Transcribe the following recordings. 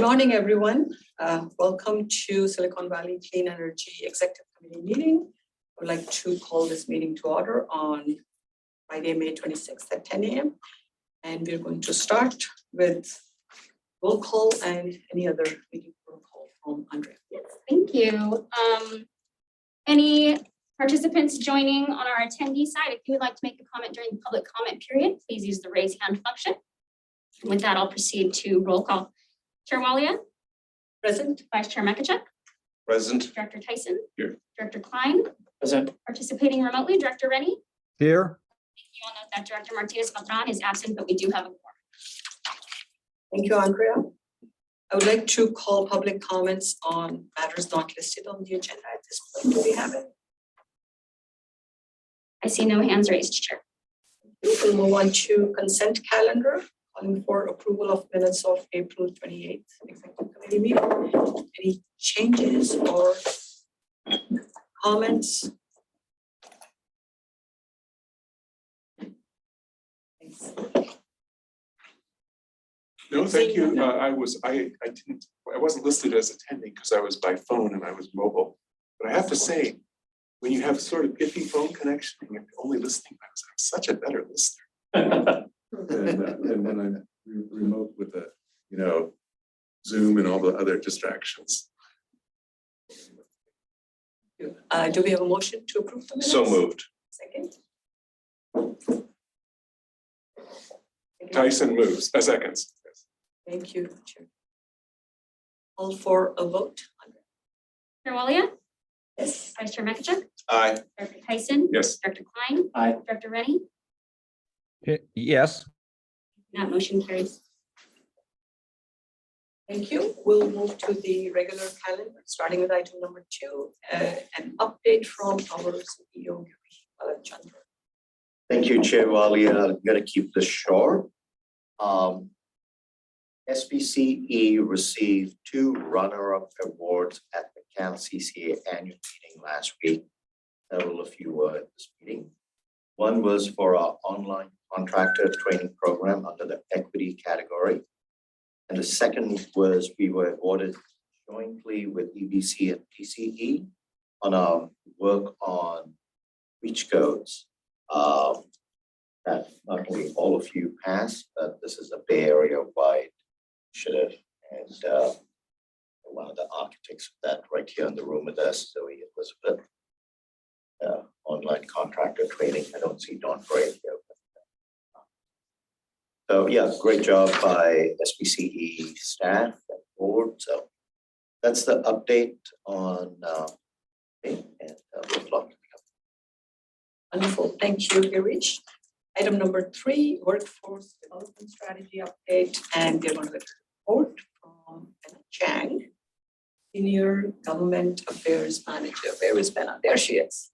Good morning, everyone. Welcome to Silicon Valley Clean Energy Executive Committee meeting. I would like to call this meeting to order on Friday, May 26th at 10 a.m. And we're going to start with roll call and any other meeting protocol from Andrea. Yes, thank you. Any participants joining on our attendee side, if you would like to make a comment during the public comment period, please use the raise hand function. With that, I'll proceed to roll call. Chair Walia? Present. Vice Chair Mekachuk? Present. Director Tyson? Here. Director Klein? Present. Participating remotely, Director Rennie? Here. You all note that Director Martinez-Beltran is absent, but we do have a quorum. Thank you, Andrea. I would like to call public comments on matters not listed on the agenda at this point. Do we have it? I see no hands raised, Chair. We'll move on to consent calendar. Calling for approval of minutes of April 28th Executive Committee meeting. Any changes or comments? Thanks. No, thank you. I wasn't listed as attending because I was by phone and I was mobile. But I have to say, when you have sort of iffy phone connection and you're only listening, I'm such a better listener. And then I'm remote with the, Zoom and all the other distractions. Do we have a motion to approve the minutes? So moved. Second. Tyson moves, seconds. Thank you, Chair. Call for a vote. Chair Walia? Yes. Vice Chair Mekachuk? Aye. Director Tyson? Yes. Director Klein? Aye. Director Rennie? Yes. That motion carries. Thank you. We'll move to the regular calendar, starting with item number 2, an update from our CEO, Girish Chandra. Thank you, Chair Walia. I'm going to keep this short. SVCE received 2 runner-up awards at the Cal CCA annual meeting last week. Several of you were at this meeting. One was for our online contractor training program under the equity category. And the second was we were awarded jointly with EBC and PCE on our work on reach codes. That not only all of you passed, but this is a Bay Area wide initiative. And one of the architects of that right here in the room with us, Zoe Elizabeth. Online contractor training. I don't see Don Gray here. So yeah, great job by SVCE staff and board. So that's the update on and good luck. Wonderful. Thank you, Girish. Item number 3, workforce development strategy update. And we're going to get a report from Benna Chang, Senior Government Affairs Manager. Where is Benna? There she is.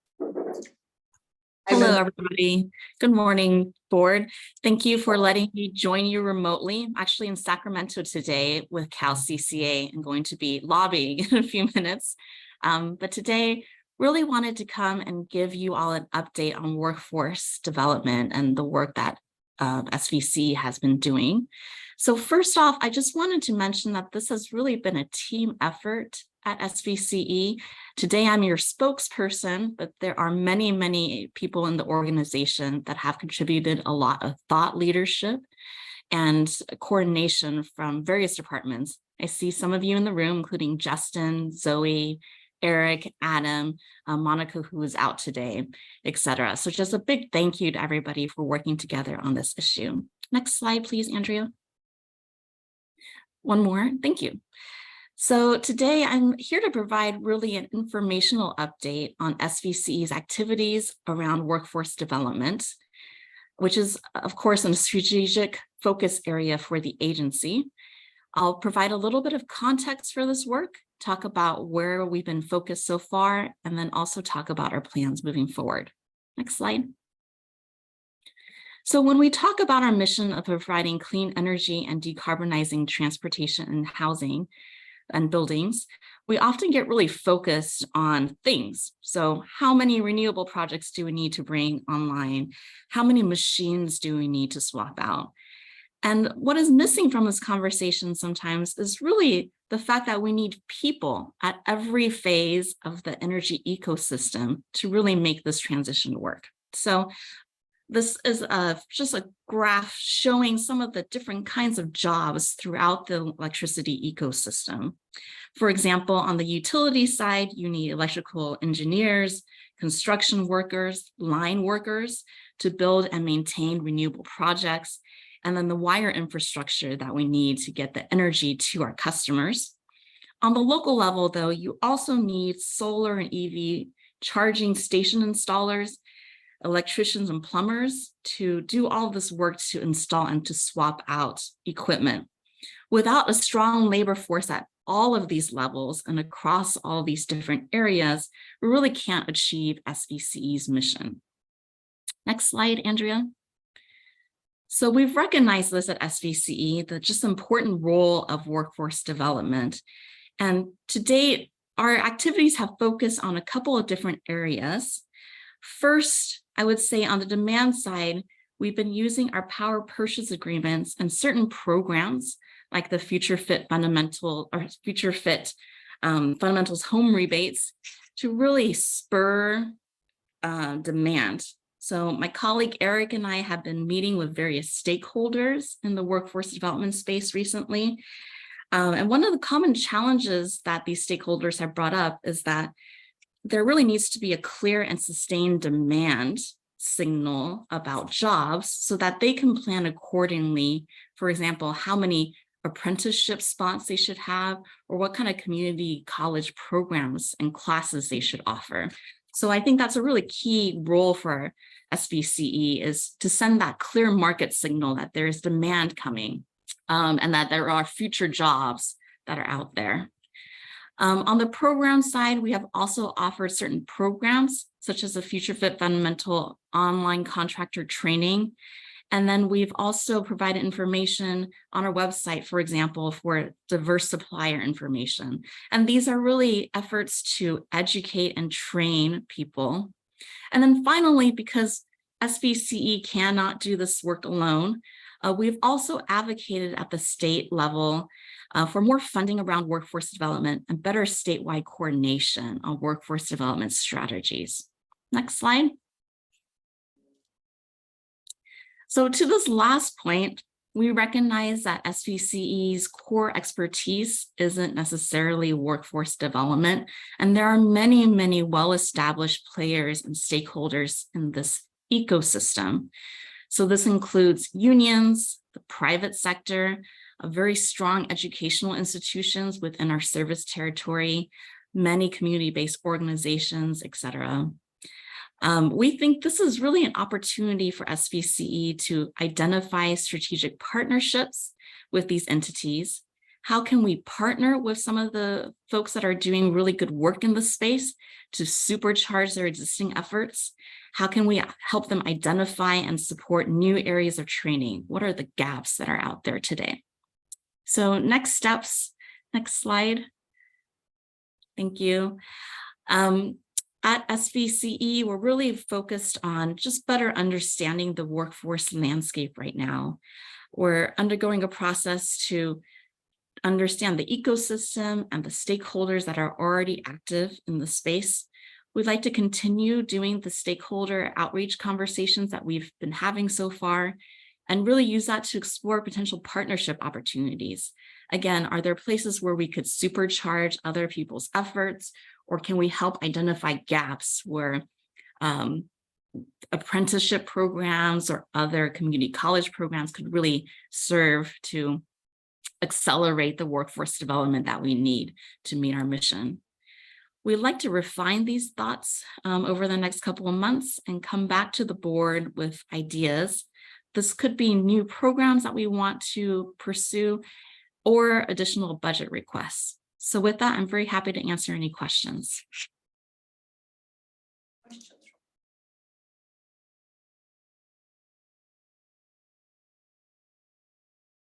Hello, everybody. Good morning, board. Thank you for letting me join you remotely. I'm actually in Sacramento today with Cal CCA and going to be lobbying in a few minutes. But today, really wanted to come and give you all an update on workforce development and the work that SVC has been doing. So first off, I just wanted to mention that this has really been a team effort at SVCE. Today, I'm your spokesperson, but there are many, many people in the organization that have contributed a lot of thought leadership and coordination from various departments. I see some of you in the room, including Justin, Zoe, Eric, Adam, Monica, who is out today, etc. So just a big thank you to everybody for working together on this issue. Next slide, please, Andrea. One more, thank you. So today I'm here to provide really an informational update on SVCE's activities around workforce development, which is, of course, a strategic focus area for the agency. I'll provide a little bit of context for this work, talk about where we've been focused so far, and then also talk about our plans moving forward. Next slide. So when we talk about our mission of providing clean energy and decarbonizing transportation and housing, and buildings, we often get really focused on things. So how many renewable projects do we need to bring online? How many machines do we need to swap out? And what is missing from this conversation sometimes is really the fact that we need people at every phase of the energy ecosystem to really make this transition work. So this is just a graph showing some of the different kinds of jobs throughout the electricity ecosystem. For example, on the utility side, you need electrical engineers, construction workers, line workers to build and maintain renewable projects, and then the wire infrastructure that we need to get the energy to our customers. On the local level, though, you also need solar and EV charging station installers, electricians and plumbers to do all this work to install and to swap out equipment. Without a strong labor force at all of these levels and across all these different areas, we really can't achieve SVCE's mission. Next slide, Andrea. So we've recognized this at SVCE, the just important role of workforce development. And to date, our activities have focused on a couple of different areas. First, I would say on the demand side, we've been using our power purchase agreements and certain programs like the Future Fit Fundamentals home rebates to really spur demand. So my colleague Eric and I have been meeting with various stakeholders in the workforce development space recently. And one of the common challenges that these stakeholders have brought up is that there really needs to be a clear and sustained demand signal about jobs so that they can plan accordingly. For example, how many apprenticeship spots they should have, or what kind of community college programs and classes they should offer. So I think that's a really key role for SVCE, is to send that clear market signal that there's demand coming and that there are future jobs that are out there. On the program side, we have also offered certain programs such as the Future Fit Fundamental online contractor training. And then we've also provided information on our website, for example, for diverse supplier information. And these are really efforts to educate and train people. And then finally, because SVCE cannot do this work alone, we've also advocated at the state level for more funding around workforce development and better statewide coordination on workforce development strategies. Next slide. So to this last point, we recognize that SVCE's core expertise isn't necessarily workforce development, and there are many, many well-established players and stakeholders in this ecosystem. So this includes unions, the private sector, very strong educational institutions within our service territory, many community-based organizations, etc. We think this is really an opportunity for SVCE to identify strategic partnerships with these entities. How can we partner with some of the folks that are doing really good work in this space to supercharge their existing efforts? How can we help them identify and support new areas of training? What are the gaps that are out there today? So next steps, next slide. Thank you. At SVCE, we're really focused on just better understanding the workforce landscape right now. We're undergoing a process to understand the ecosystem and the stakeholders that are already active in the space. We'd like to continue doing the stakeholder outreach conversations that we've been having so far and really use that to explore potential partnership opportunities. Again, are there places where we could supercharge other people's efforts, or can we help identify gaps where apprenticeship programs or other community college programs could really serve to accelerate the workforce development that we need to meet our mission? We'd like to refine these thoughts over the next couple of months and come back to the board with ideas. This could be new programs that we want to pursue or additional budget requests. So with that, I'm very happy to answer any questions.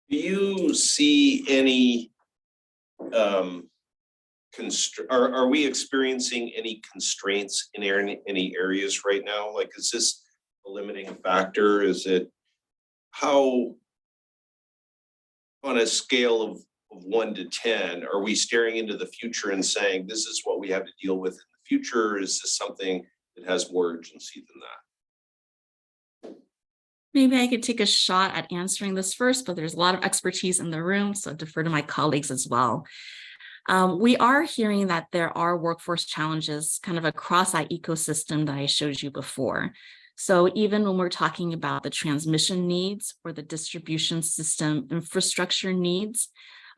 Do you see any, are we experiencing any constraints in any areas right now? Like, is this a limiting factor? Is it, how on a scale of 1 to 10, are we staring into the future and saying, this is what we have to deal with in the future? Or is this something that has more urgency than that? Maybe I could take a shot at answering this first, but there's a lot of expertise in the room, so defer to my colleagues as well. We are hearing that there are workforce challenges kind of across that ecosystem that I showed you before. So even when we're talking about the transmission needs or the distribution system infrastructure needs,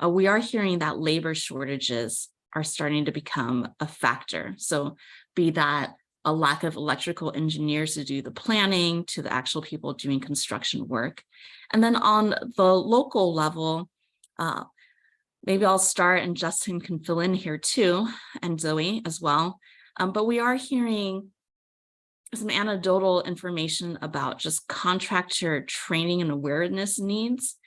we are hearing that labor shortages are starting to become a factor. So be that a lack of electrical engineers to do the planning to the actual people doing construction work. And then on the local level, maybe I'll start and Justin can fill in here too, and Zoe as well. But we are hearing some anecdotal information about just contractor training and awareness needs.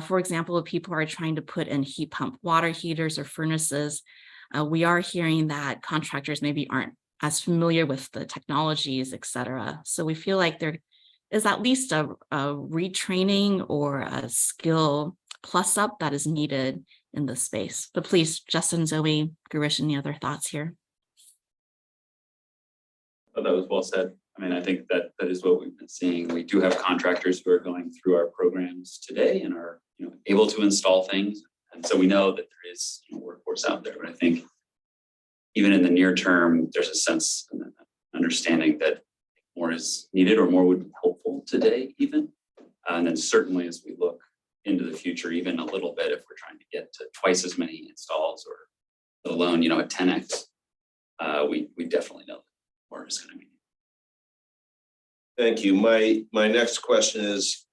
For example, if people are trying to put in heat pump water heaters or furnaces, we are hearing that contractors maybe aren't as familiar with the technologies, et cetera. So we feel like there is at least a retraining or a skill plus up that is needed in this space. But please, Justin, Zoe, Gurish, any other thoughts here? Oh, that was well said. I mean, I think that is what we've been seeing. We do have contractors who are going through our programs today and are able to install things. And so we know that there is workforce out there. But I think even in the near term, there's a sense and an understanding that more is needed or more would be helpful today even. And then certainly as we look into the future, even a little bit, if we're trying to get to twice as many installs or let alone, a 10x, we definitely know that more is going to be. Thank you. My next question is,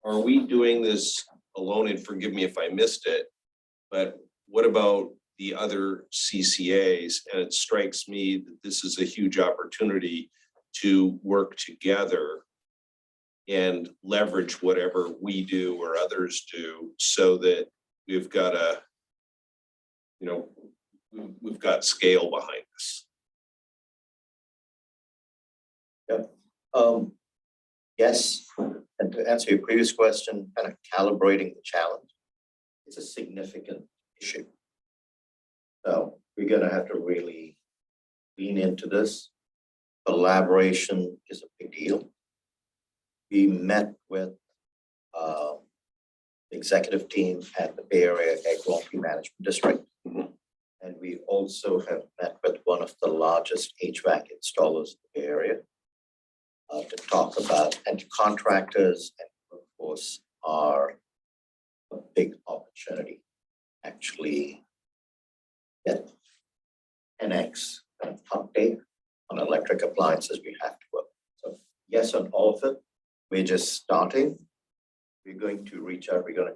are we doing this alone? And forgive me if I missed it, but what about the other CCAs? And it strikes me that this is a huge opportunity to work together and leverage whatever we do or others do so that we've got we've got scale behind us. Yes, and to answer your previous question, kind of calibrating the challenge, it's a significant issue. So we're going to have to really lean into this. Collaboration is a big deal. We met with the executive team at the Bay Area Air Quality Management District. And we also have met with one of the largest HVAC installers in the Bay Area to talk about, and contractors and workforce are a big opportunity. Actually, get 10x kind of update on electric appliances we have to work. So yes, on all of it, we're just starting. We're going to reach out. We're going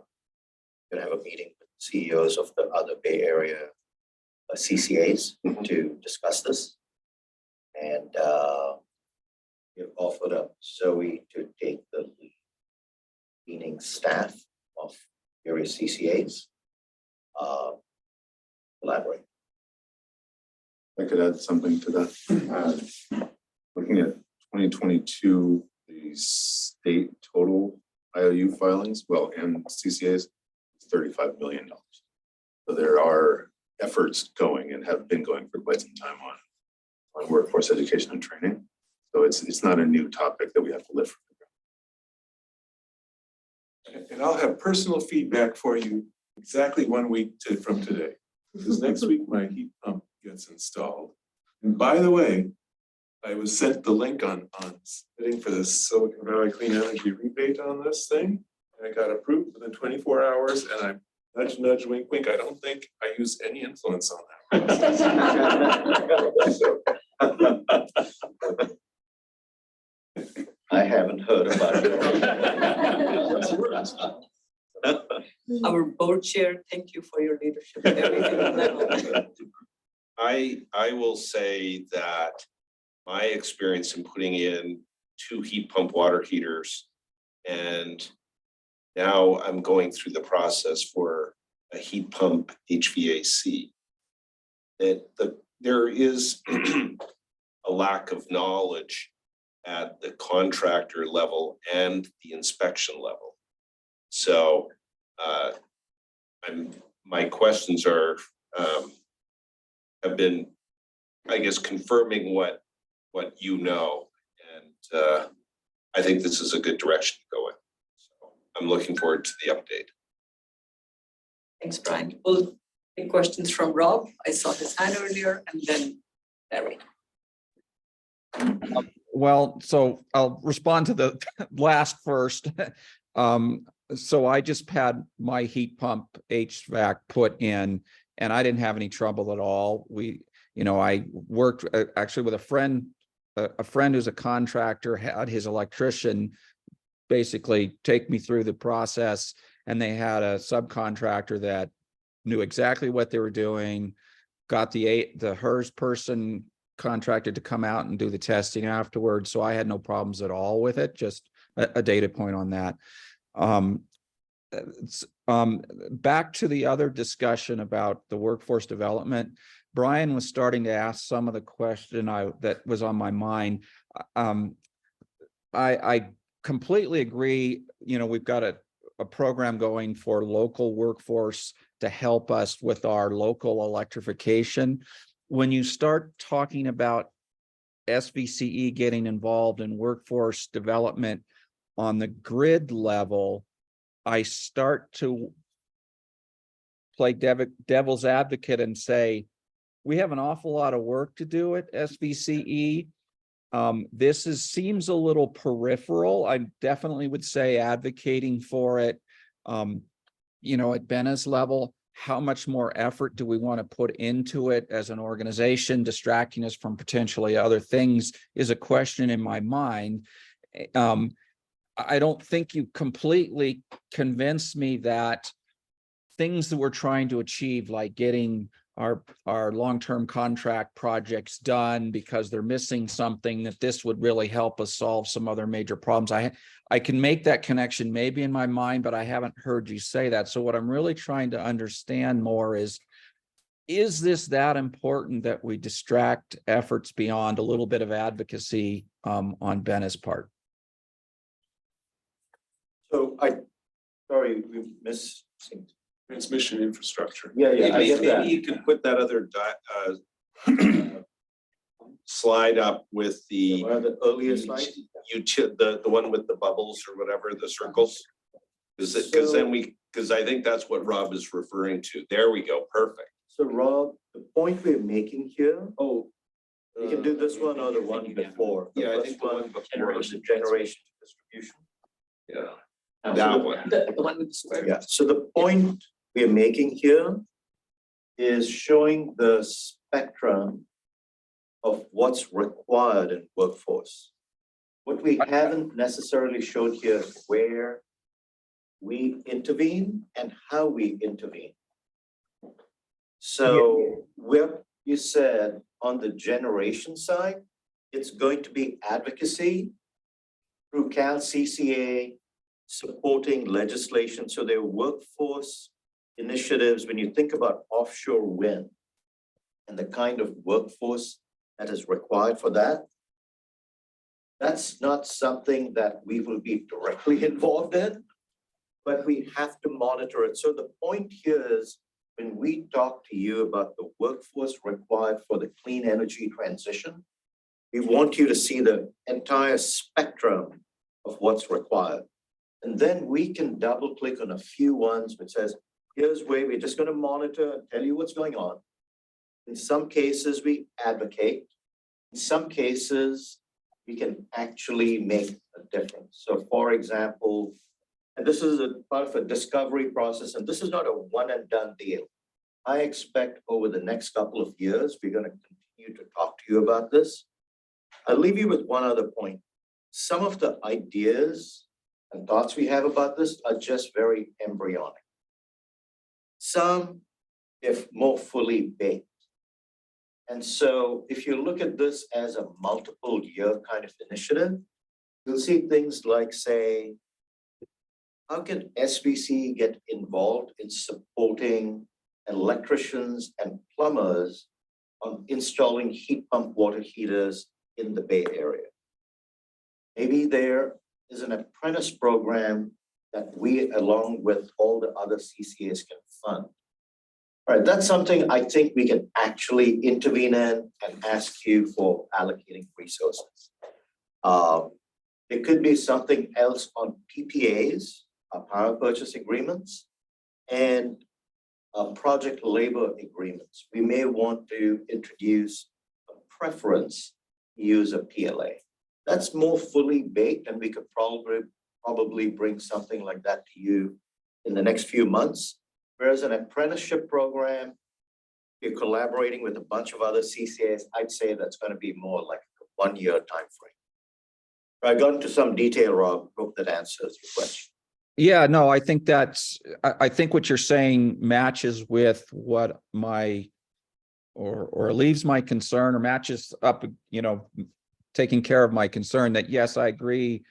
to have a meeting with CEOs of the other Bay Area CCAs to discuss this. And we've offered up Zoe to take the leading staff of various CCAs, collaborate. I could add something to that. Looking at 2022, the state total IOU filings, and CCAs, it's $35 million. So there are efforts going and have been going for quite some time on workforce education and training. So it's not a new topic that we have to lift from the ground. And I'll have personal feedback for you exactly 1 week from today. Because next week my heat pump gets installed. And by the way, I was sent the link on submitting for this Silicon Valley Clean Energy rebate on this thing. And I got approved within 24 hours and I nudge, nudge, wink, wink. I don't think I use any influence on that. I haven't heard about it. Our board chair, thank you for your leadership and everything on that one. I will say that my experience in putting in 2 heat pump water heaters, and now I'm going through the process for a heat pump HVAC, that there is a lack of knowledge at the contractor level and the inspection level. So my questions are have been, I guess, confirming what you know, and I think this is a good direction to go in. So I'm looking forward to the update. Thanks, Brian. We'll take questions from Rob. I saw his hand earlier, and then Larry. Well, so I'll respond to the last first. So I just had my heat pump HVAC put in and I didn't have any trouble at all. I worked actually with a friend who's a contractor, had his electrician basically take me through the process, and they had a subcontractor that knew exactly what they were doing, got the HERS person contracted to come out and do the testing afterwards. So I had no problems at all with it. Just a data point on that. Back to the other discussion about the workforce development. Brian was starting to ask some of the question that was on my mind. I completely agree. We've got a program going for local workforce to help us with our local electrification. When you start talking about SVCE getting involved in workforce development on the grid level, I start to play devil's advocate and say, we have an awful lot of work to do at SVCE. This seems a little peripheral. I definitely would say advocating for it, at Benna's level. How much more effort do we want to put into it as an organization? Distracting us from potentially other things is a question in my mind. I don't think you completely convinced me that things that we're trying to achieve, like getting our long-term contract projects done because they're missing something, that this would really help us solve some other major problems. I can make that connection maybe in my mind, but I haven't heard you say that. So what I'm really trying to understand more is this that important that we distract efforts beyond a little bit of advocacy on Benna's part? So sorry, we missed. Transmission infrastructure. Yeah, I get that. Maybe you can put that other slide up with the One of the earlier slides. the one with the bubbles or whatever, the circles. Because I think that's what Rob is referring to. There we go. Perfect. So Rob, the point we're making here, you can do this one or the one before. The Yeah, I first think the one before was the generation distribution. Yeah. That one. The one with the square. Yeah, so the point we're making here is showing the spectrum of what's required in workforce. What we haven't necessarily showed here is where we intervene and how we intervene. So where you said on the generation side, it's going to be advocacy through CalCCA, supporting legislation. So their workforce initiatives, when you think about offshore wind and the kind of workforce that is required for that, that's not something that we will be directly involved in, but we have to monitor it. So the point here is when we talk to you about the workforce required for the clean energy transition, we want you to see the entire spectrum of what's required. And then we can double click on a few ones which says, here's where we're just going to monitor and tell you what's going on. In some cases, we advocate. In some cases, we can actually make a difference. So for example, and this is a part of a discovery process, and this is not a one and done deal. I expect over the next couple of years, we're going to continue to talk to you about this. I'll leave you with one other point. Some of the ideas and thoughts we have about this are just very embryonic. Some, if more fully baked. And so if you look at this as a multiple year kind of initiative, you'll see things like, say, how can SVCE get involved in supporting electricians and plumbers on installing heat pump water heaters in the Bay Area? Maybe there is an apprentice program that we, along with all the other CCAs, can fund. All right, that's something I think we can actually intervene in and ask you for allocating resources. It could be something else on PPAs, power purchase agreements, and project labor agreements. We may want to introduce a preference use of PLA. That's more fully baked, and we could probably bring something like that to you in the next few months. Whereas an apprenticeship program, you're collaborating with a bunch of other CCAs, I'd say that's going to be more like a 1-year time frame. I got into some detail, Rob. Hope that answers your question. Yeah, no, I think I think what you're saying matches with what or leaves my concern, or matches up, taking care of my concern that, yes, I agree,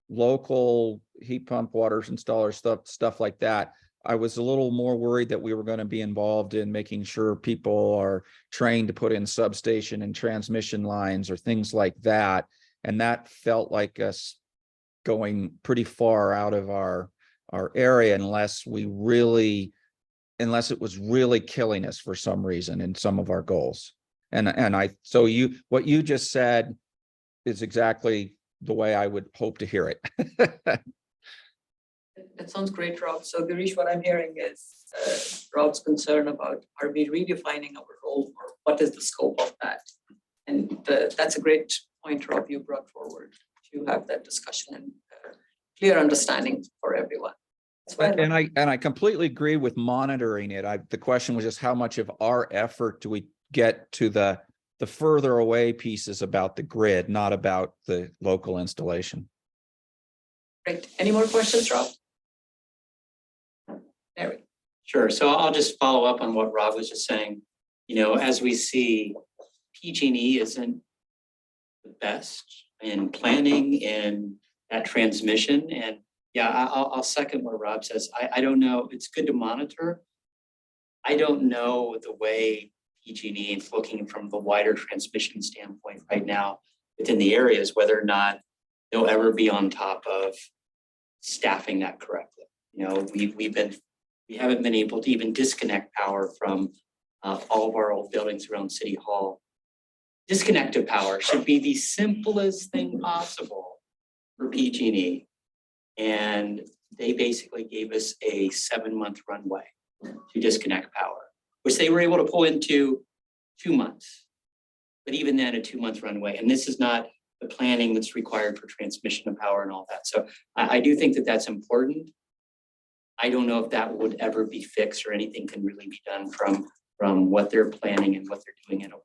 local heat pump water installers, stuff like that. I was a little more worried that we were going to be involved in making sure people are trained to put in substation and transmission lines or things like that. And that felt like us going pretty far out of our area unless it was really killing us for some reason in some of our goals. So what you just said is exactly the way I would hope to hear it. That sounds great, Rob. So Girish, what I'm hearing is Rob's concern about, are we redefining our role, or what is the scope of that? And that's a great point, Rob, you brought forward to have that discussion and clear understanding for everyone. And I completely agree with monitoring it. The question was just how much of our effort do we get to the further away pieces about the grid, not about the local installation. Great. Any more questions, Rob? Mary. Sure. So I'll just follow up on what Rob was just saying. As we see, PG&E isn't the best in planning and that transmission. And yeah, I'll second what Rob says. I don't know. It's good to monitor. I don't know the way PG&E is looking from the wider transmission standpoint right now within the areas, whether or not they'll ever be on top of staffing that correctly. We haven't been able to even disconnect power from all of our old buildings around City Hall. Disconnected power should be the simplest thing possible for PG&E. And they basically gave us a 7-month runway to disconnect power, which they were able to pull into 2 months. But even then, a 2-month runway. And this is not the planning that's required for transmission of power and all that. So I do think that that's important. I don't know if that would ever be fixed or anything can really be done from what they're planning and what they're doing in a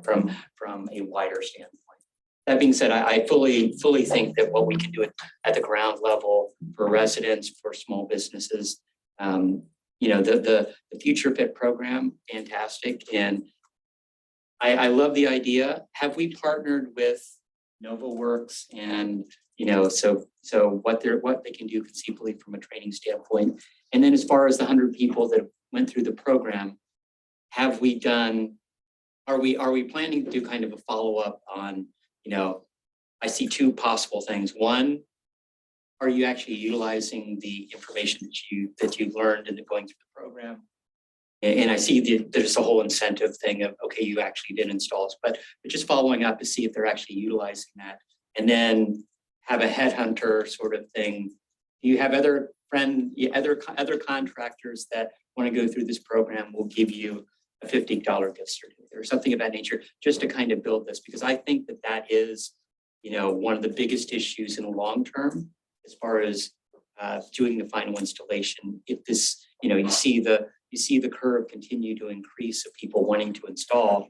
from a wider standpoint. That being said, I fully think that what we can do at the ground level for residents, for small businesses, the Future Fit program, fantastic. And I love the idea. Have we partnered with NovaWorks and so what they can do conceivably from a training standpoint? And then as far as the 100 people that went through the program, are we planning to do kind of a follow-up on, I see 2 possible things. One, are you actually utilizing the information that you learned in going through the program? And I see there's a whole incentive thing of, okay, you actually did installs, but just following up to see if they're actually utilizing that. And then have a headhunter sort of thing. Do you have other contractors that want to go through this program? Will give you a $50 gift certificate or something of that nature, just to kind of build this, because I think that is, one of the biggest issues in the long term as far as doing the final installation. If this, you see the curve continue to increase of people wanting to install,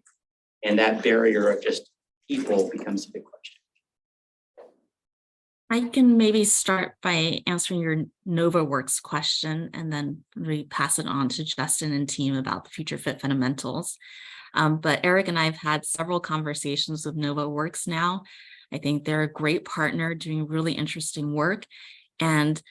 and that barrier of just people becomes a big question. I can maybe start by answering your NovaWorks question and then pass it on to Justin and team about the Future Fit fundamentals. But Eric and I have had several conversations with NovaWorks now. I think they're a great partner doing really interesting work. And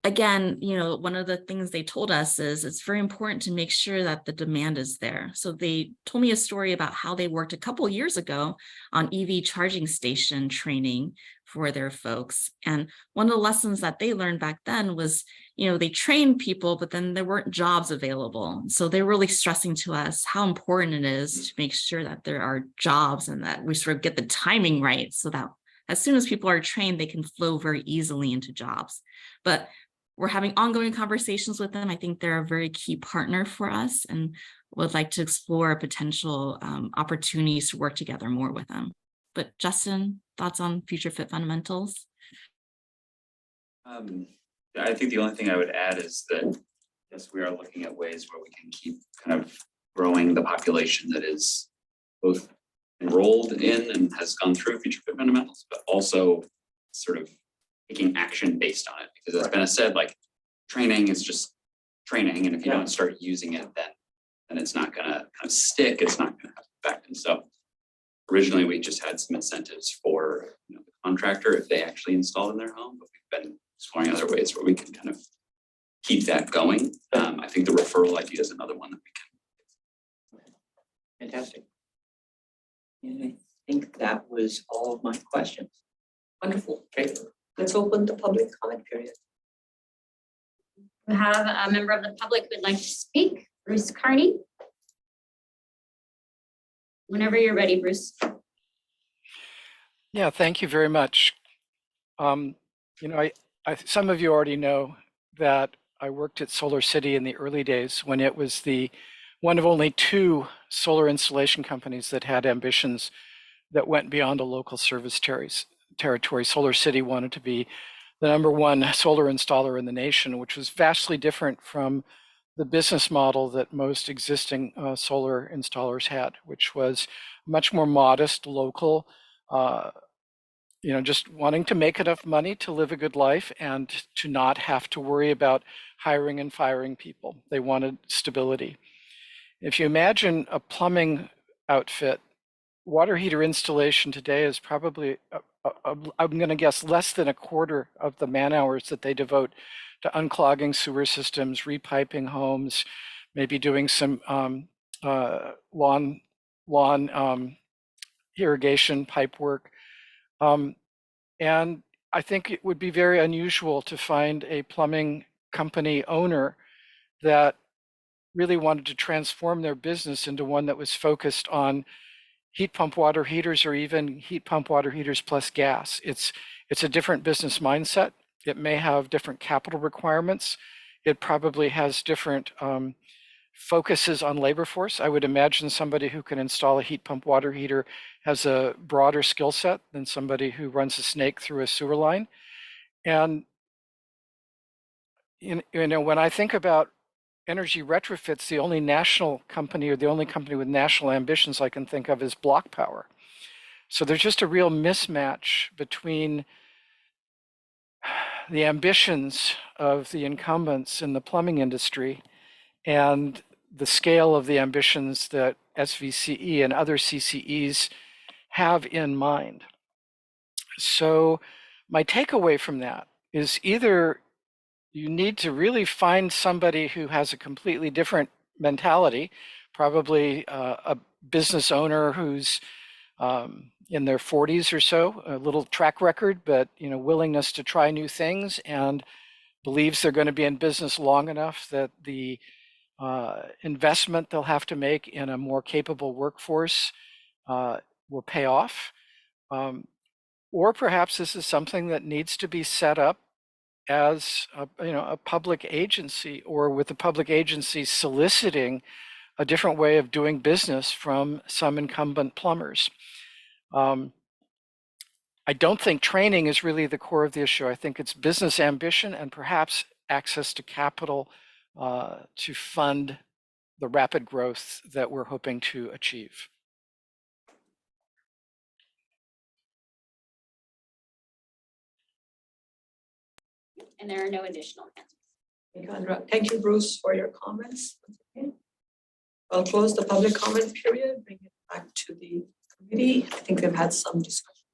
again, one of the things they told us is it's very important to make sure that the demand is there. So they told me a story about how they worked a couple years ago on EV charging station training for their folks. And one of the lessons that they learned back then was, they trained people, but then there weren't jobs available. So they're really stressing to us how important it is to make sure that there are jobs and that we sort of get the timing right so that as soon as people are trained, they can flow very easily into jobs. But we're having ongoing conversations with them. I think they're a very key partner for us and would like to explore potential opportunities to work together more with them. But Justin, thoughts on Future Fit fundamentals? I think the only thing I would add is that, yes, we are looking at ways where we can keep kind of growing the population that is both enrolled in and has gone through Future Fit fundamentals, but also sort of taking action based on it, because as Ben has said, like training is just training, and if you don't start using it, then it's not gonna kind of stick. It's not gonna have effect. And so originally we just had some incentives for the contractor if they actually installed in their home, but we've been exploring other ways where we can kind of keep that going. I think the referral idea is another one that we can. Fantastic. And I think that was all of my questions. Wonderful. Okay, let's open the public comment period. We have a member of the public who would like to speak, Bruce Carney. Whenever you're ready, Bruce. Yeah, thank you very much. Some of you already know that I worked at Solar City in the early days when it was one of only 2 solar installation companies that had ambitions that went beyond a local service territory. Solar City wanted to be the #1 solar installer in the nation, which was vastly different from the business model that most existing solar installers had, which was much more modest, local, just wanting to make enough money to live a good life and to not have to worry about hiring and firing people. They wanted stability. If you imagine a plumbing outfit, water heater installation today is probably, I'm going to guess, less than a quarter of the man hours that they devote to unclogging sewer systems, repiping homes, maybe doing some lawn irrigation pipe work. And I think it would be very unusual to find a plumbing company owner that really wanted to transform their business into one that was focused on heat pump water heaters or even heat pump water heaters plus gas. It's a different business mindset. It may have different capital requirements. It probably has different focuses on labor force. I would imagine somebody who can install a heat pump water heater has a broader skill set than somebody who runs a snake through a sewer line. And when I think about energy retrofits, the only national company or the only company with national ambitions I can think of is Block Power. So there's just a real mismatch between the ambitions of the incumbents in the plumbing industry and the scale of the ambitions that SVCE and other CCEs have in mind. So my takeaway from that is either you need to really find somebody who has a completely different mentality, probably a business owner who's in their 40s or so, a little track record, but willingness to try new things and believes they're going to be in business long enough that the investment they'll have to make in a more capable workforce will pay off. Or perhaps this is something that needs to be set up as a public agency, or with the public agency soliciting a different way of doing business from some incumbent plumbers. I don't think training is really the core of the issue. I think it's business ambition and perhaps access to capital to fund the rapid growth that we're hoping to achieve. And there are no additional answers. Thank you, Bruce, for your comments. I'll close the public comment period, bring it back to the committee. I think we've had some discussion.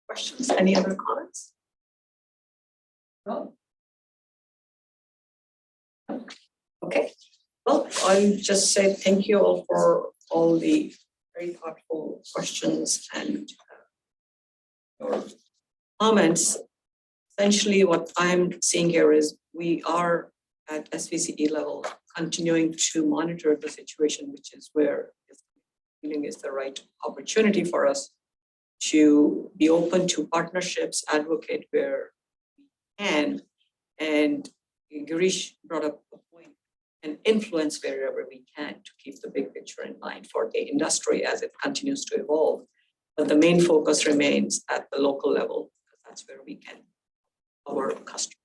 Questions? Any other comments? No. Okay, well, I'll just say thank you all for all the very thoughtful questions and your comments. Essentially, what I'm seeing here is we are at SVCE level continuing to monitor the situation, which is where feeling is the right opportunity for us to be open to partnerships, advocate where we can, and Girish brought up a point, and influence wherever we can to keep the big picture in mind for the industry as it continues to evolve. But the main focus remains at the local level, because that's where we can our customers.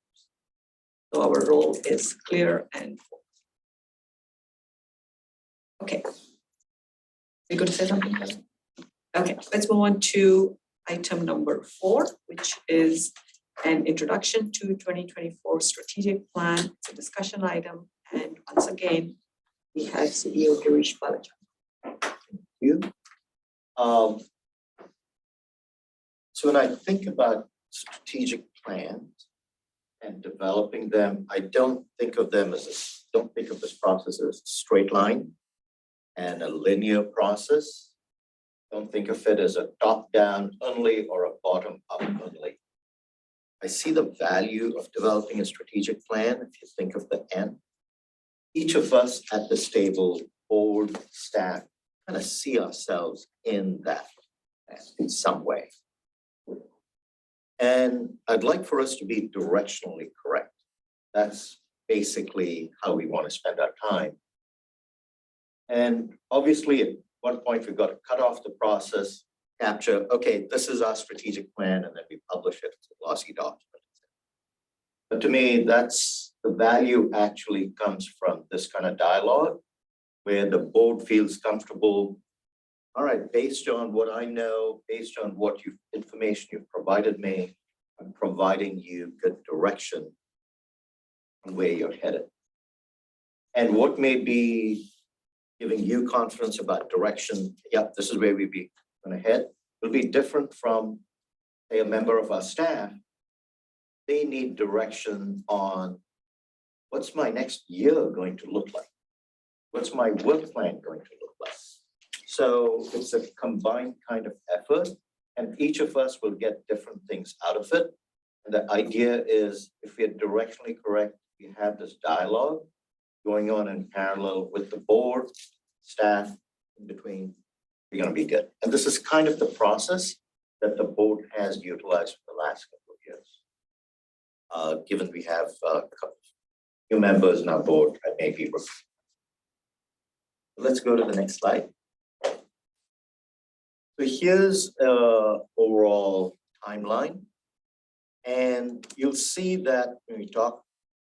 So our role is clear and focused. Okay. You going to say something? Okay, let's move on to item number 4, which is an introduction to 2024 strategic plan. It's a discussion item. And once again, we have CEO Girish Balajan. Thank you. So when I think about strategic plans and developing them, I don't think of this process as a straight line and a linear process. Don't think of it as a top-down only or a bottom-up only. I see the value of developing a strategic plan. If you think of the end, each of us at this table, board, staff, kind of see ourselves in that in some way. And I'd like for us to be directionally correct. That's basically how we want to spend our time. And obviously, at one point, we've got to cut off the process, capture, okay, this is our strategic plan, and then we publish it as a glossy document. But to me, that's the value actually comes from this kind of dialogue where the board feels comfortable. All right, based on what I know, based on what information you've provided me, I'm providing you good direction on where you're headed. And what may be giving you confidence about direction, yep, this is where we'll be going to head, will be different from, say, a member of our staff. They need direction on what's my next year going to look like? What's my work plan going to look like? So it's a combined kind of effort, and each of us will get different things out of it. And the idea is, if we're directionally correct, we have this dialogue going on in parallel with the board, staff in between, we're going to be good. And this is kind of the process that the board has utilized for the last couple of years. Given we have a couple of new members in our board, I may be. Let's go to the next slide. So here's an overall timeline. And you'll see that when we talk,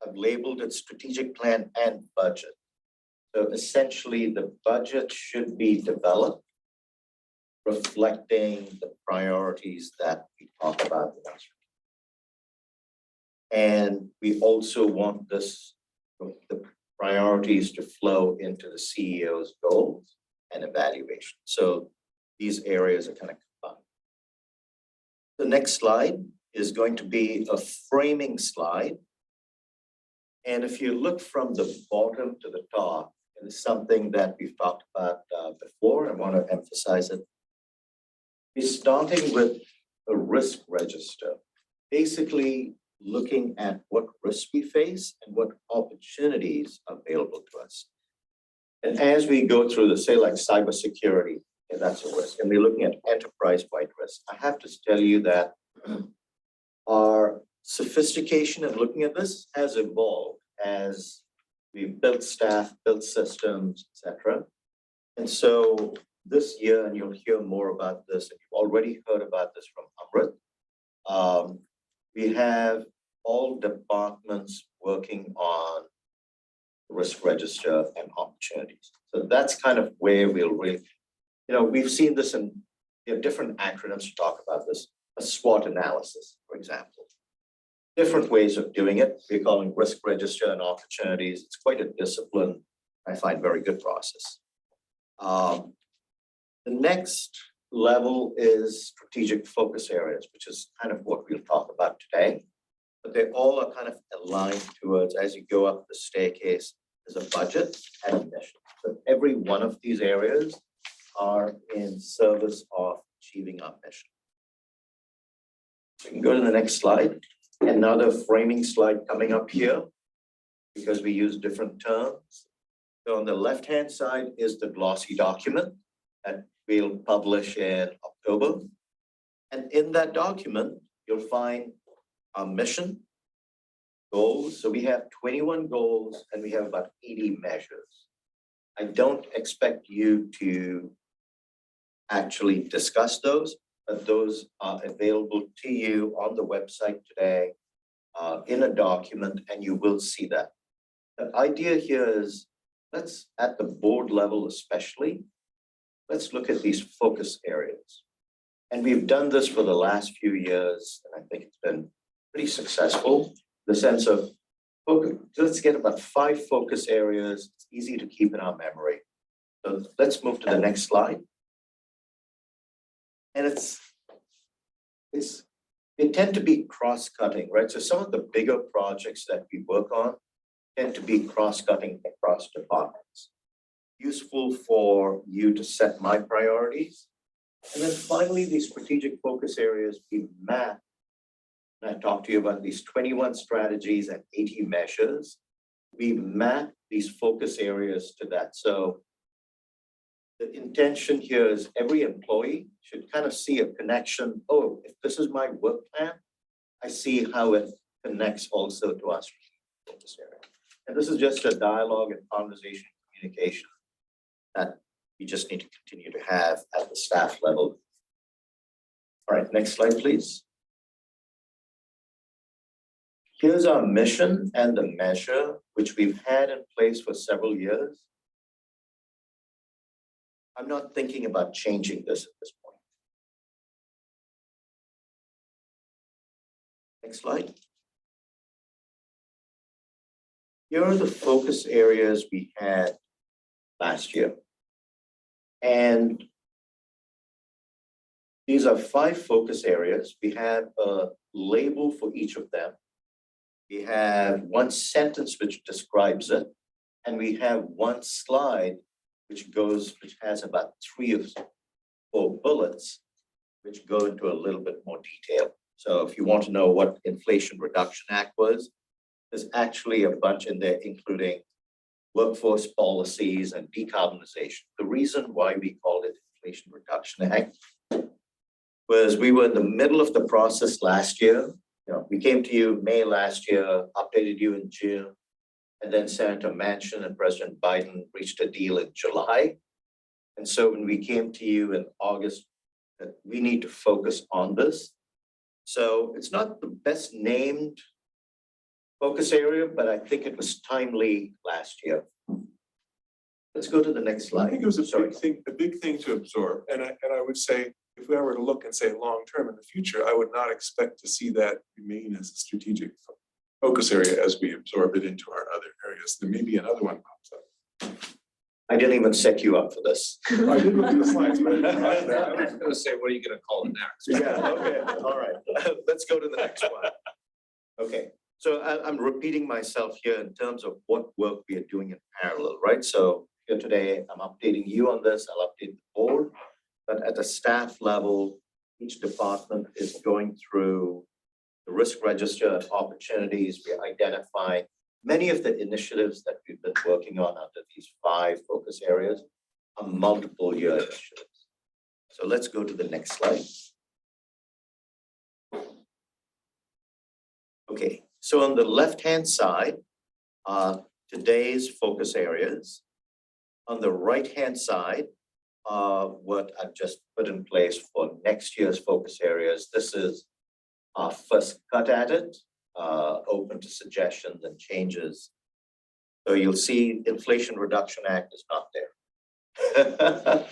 I've labeled it strategic plan and budget. So essentially, the budget should be developed reflecting the priorities that we talk about. And we also want the priorities to flow into the CEO's goals and evaluation. So these areas are kind of combined. The next slide is going to be a framing slide. And if you look from the bottom to the top, it is something that we've talked about before. I want to emphasize it. We're starting with a risk register, basically looking at what risks we face and what opportunities are available to us. And as we go through the, say, like cybersecurity, and that's a risk, and we're looking at enterprise-wide risk, I have to tell you that our sophistication in looking at this has evolved as we've built staff, built systems, etc. And so this year, and you'll hear more about this, and you've already heard about this from Amrit, we have all departments working on risk register and opportunities. So that's kind of where we'll really, we've seen this in different acronyms to talk about this, a SWOT analysis, for example. Different ways of doing it. We're calling risk register and opportunities. It's quite a discipline, I find, very good process. The next level is strategic focus areas, which is kind of what we'll talk about today. but they all are kind of aligned towards, as you go up the staircase, there's a budget and a mission. So every one of these areas are in service of achieving our mission. We can go to the next slide. Another framing slide coming up here because we use different terms. So on the left-hand side is the glossy document that we'll publish in October. And in that document, you'll find our mission, goals. So we have 21 goals and we have about 80 measures. I don't expect you to actually discuss those, but those are available to you on the website today in a document, and you will see that. The idea here is, let's, at the board level especially, let's look at these focus areas. And we've done this for the last few years, and I think it's been pretty successful. The sense of, okay, let's get about 5 focus areas. It's easy to keep in our memory. So let's move to the next slide. And they tend to be cross-cutting, right? So some of the bigger projects that we work on tend to be cross-cutting across departments. Useful for you to set my priorities. And then finally, these strategic focus areas we map. And I talked to you about these 21 strategies and 80 measures. We map these focus areas to that. So the intention here is every employee should kind of see a connection. Oh, if this is my work plan, I see how it connects also to our strategic focus area. And this is just a dialogue and conversation communication that we just need to continue to have at the staff level. All right, next slide, please. Here's our mission and the measure, which we've had in place for several years. I'm not thinking about changing this at this point. Next slide. Here are the focus areas we had last year. And these are 5 focus areas. We have a label for each of them. We have 1 sentence which describes it. And we have 1 slide which has about 3 or 4 bullets, which go into a little bit more detail. So if you want to know what Inflation Reduction Act was, there's actually a bunch in there, including workforce policies and decarbonization. The reason why we called it Inflation Reduction Act was we were in the middle of the process last year. You know, we came to you May last year, updated you in June, and then Senator Manchin and President Biden reached a deal in July. And so when we came to you in August, that we need to focus on this. So it's not the best named focus area, but I think it was timely last year. Let's go to the next slide. I think it was a big thing to absorb. And I would say, if we were to look and say long-term in the future, I would not expect to see that remain as a strategic focus area as we absorb it into our other areas. There may be another one pops up. I didn't even set you up for this. I did look at the slides, but I was gonna say, what are you gonna call it next? Yeah, okay, all right. Let's go to the next one. Okay, so I'm repeating myself here in terms of what work we are doing in parallel, right? So here today, I'm updating you on this, I'll update the board, but at the staff level, each department is going through the risk register of opportunities. We're identifying many of the initiatives that we've been working on under these 5 focus areas are multiple year initiatives. So let's go to the next slide. Okay, so on the left-hand side are today's focus areas. On the right-hand side are what I've just put in place for next year's focus areas. This is our first cut at it, open to suggestions and changes. So you'll see Inflation Reduction Act is not there.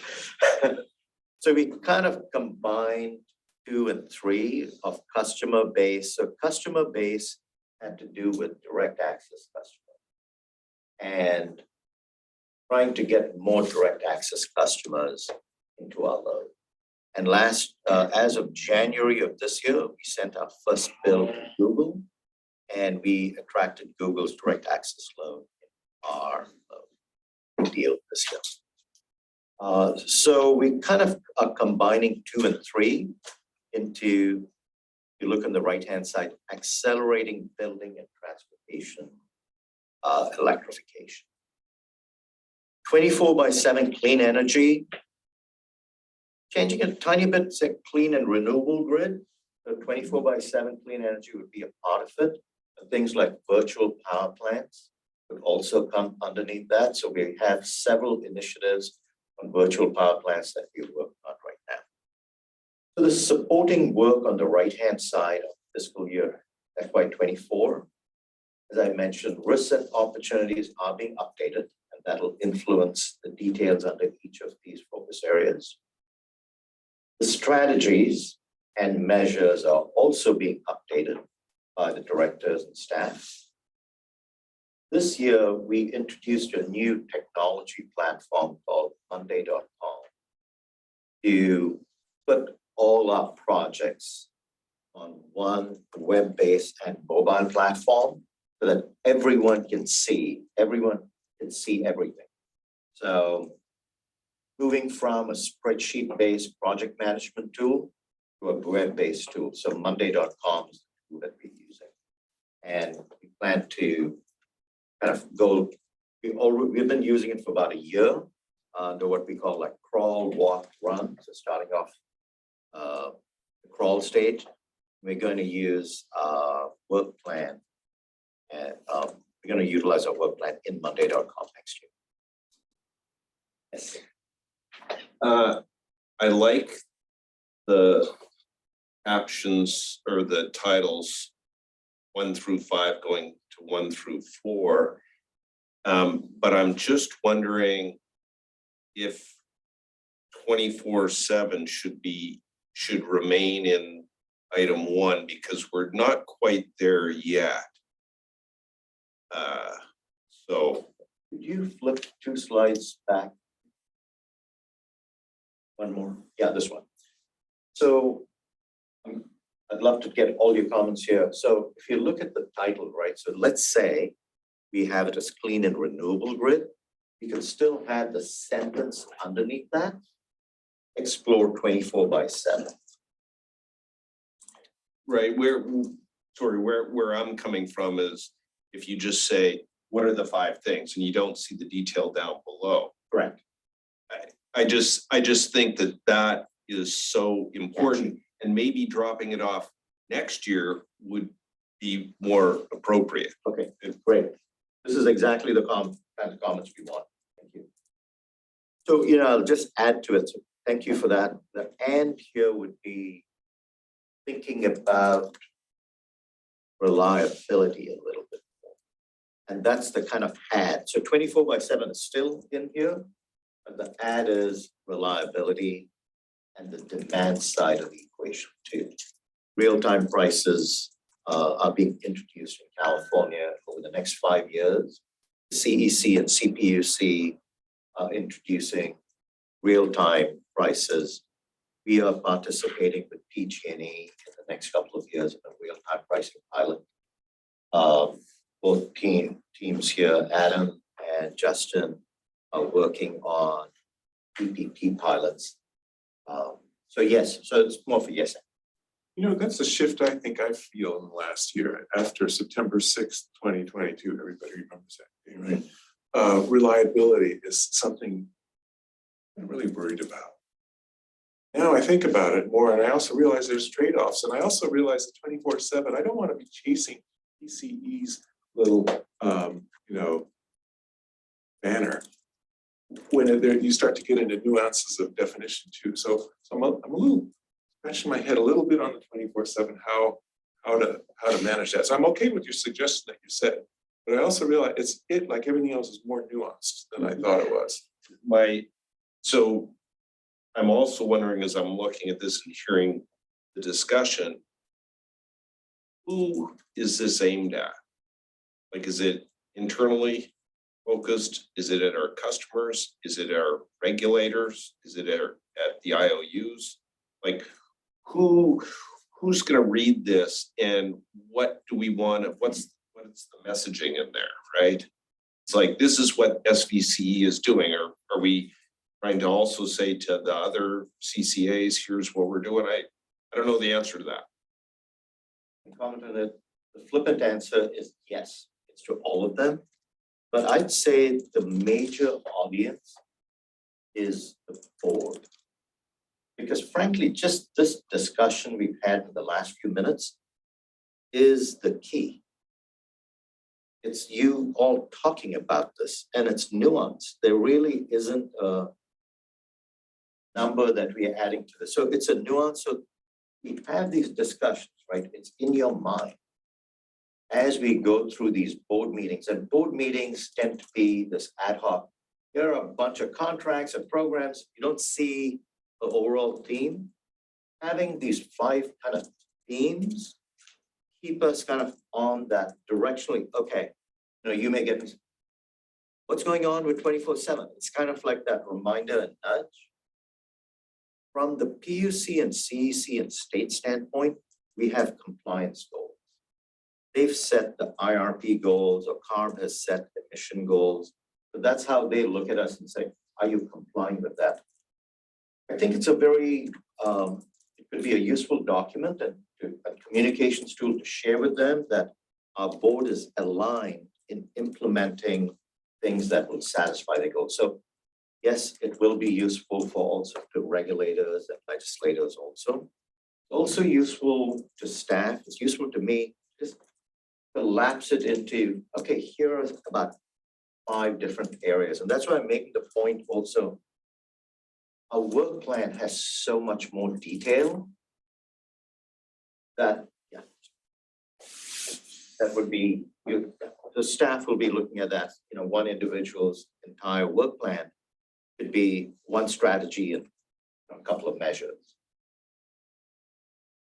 So we kind of combined 2 and 3 of customer base. So customer base had to do with direct access customers and trying to get more direct access customers into our load. And as of January of this year, we sent our first bill to Google. And we attracted Google's direct access loan in our deal this year. So we kind of are combining 2 and 3 into, you look on the right-hand side, accelerating building and transportation electrification. 24/7 clean energy, changing a tiny bit, say clean and renewable grid. So 24/7 clean energy would be a part of it. And things like virtual power plants would also come underneath that. So we have several initiatives on virtual power plants that we're working on right now. So the supporting work on the right-hand side of fiscal year FY24, as I mentioned, risks and opportunities are being updated, and that'll influence the details under each of these focus areas. The strategies and measures are also being updated by the directors and staff. This year, we introduced a new technology platform called Monday.com to put all our projects on one web-based and mobile platform so that everyone can see everything. So moving from a spreadsheet-based project management tool to a web-based tool. So Monday.com is the tool that we're using. And we plan to kind of go, we've been using it for about a year under what we call like crawl, walk, run. So starting off the crawl stage, we're going to use work plan, and we're going to utilize our work plan in Monday.com next year. Yes. I like the captions or the titles 1 through 5 going to 1 through 4. But I'm just wondering if 24/7 should remain in item 1 because we're not quite there yet. So Could you flip 2 slides back? One more. Yeah, this one. So I'd love to get all your comments here. So if you look at the title, right? So let's say we have it as clean and renewable grid. You can still have the sentence underneath that. Explore 24/7. right, where I'm coming from is if you just say, what are the 5 things, and you don't see the detail down below. Correct. I just think that is so important, and maybe dropping it off next year would be more appropriate. Okay, great. This is exactly the kind of comments we want. Thank you. So, I'll just add to it. So thank you for that. The and here would be thinking about reliability a little bit more. And that's the kind of add. So 24/7 is still in here, but the add is reliability and the demand side of the equation too. Real-time prices are being introduced in California over the next 5 years. CEC and CPUC are introducing real-time prices. We are participating with PG&E in the next couple of years in a real-time pricing pilot. Both teams here, Adam and Justin, are working on PPP pilots. So yes, so it's more for yes. That's a shift I think I feel in the last year after September 6th, 2022. Everybody remembers that day, right? Reliability is something I'm really worried about. Now I think about it more, and I also realize there's trade-offs, and I also realize that 24/7, I don't want to be chasing PCE's little, banner when you start to get into nuances of definition too. So I'm a little scratching my head a little bit on the 24/7 how to manage that. So I'm okay with your suggestion that you said, but I also realize like everything else is more nuanced than I thought it was. So I'm also wondering, as I'm looking at this and hearing the discussion, who is this aimed at? Like, is it internally focused? Is it at our customers? Is it our regulators? Is it at the IOUs? Like, who who's gonna read this and what do we want, what's the messaging in there, right? It's like, this is what SVCE is doing, or are we trying to also say to the other CCAs, here's what we're doing? I don't know the answer to that. Comment on it. The flippant answer is yes, it's to all of them. But I'd say the major audience is the board. Because frankly, just this discussion we've had in the last few minutes is the key. It's you all talking about this, and it's nuanced. There really isn't a number that we are adding to this. So it's a nuance. So we have these discussions, right? It's in your mind as we go through these board meetings, and board meetings tend to be this ad hoc. There are a bunch of contracts and programs. You don't see the overall theme. Having these 5 kind of themes keep us kind of on that directionally. Okay, you may get what's going on with 24/7. It's kind of like that reminder and nudge. From the PUC and CEC and state standpoint, we have compliance goals. They've set the IRP goals, or CARB has set emission goals. So that's how they look at us and say, are you complying with that? I think it's a very, it could be a useful document and a communications tool to share with them that our board is aligned in implementing things that will satisfy their goals. So yes, it will be useful for also to regulators and legislators also. Also useful to staff, it's useful to me, just to lapse it into, okay, here are about 5 different areas. And that's why I'm making the point also, our work plan has so much more detail that, yeah, that would be, the staff will be looking at that, one individual's entire work plan could be one strategy and a couple of measures.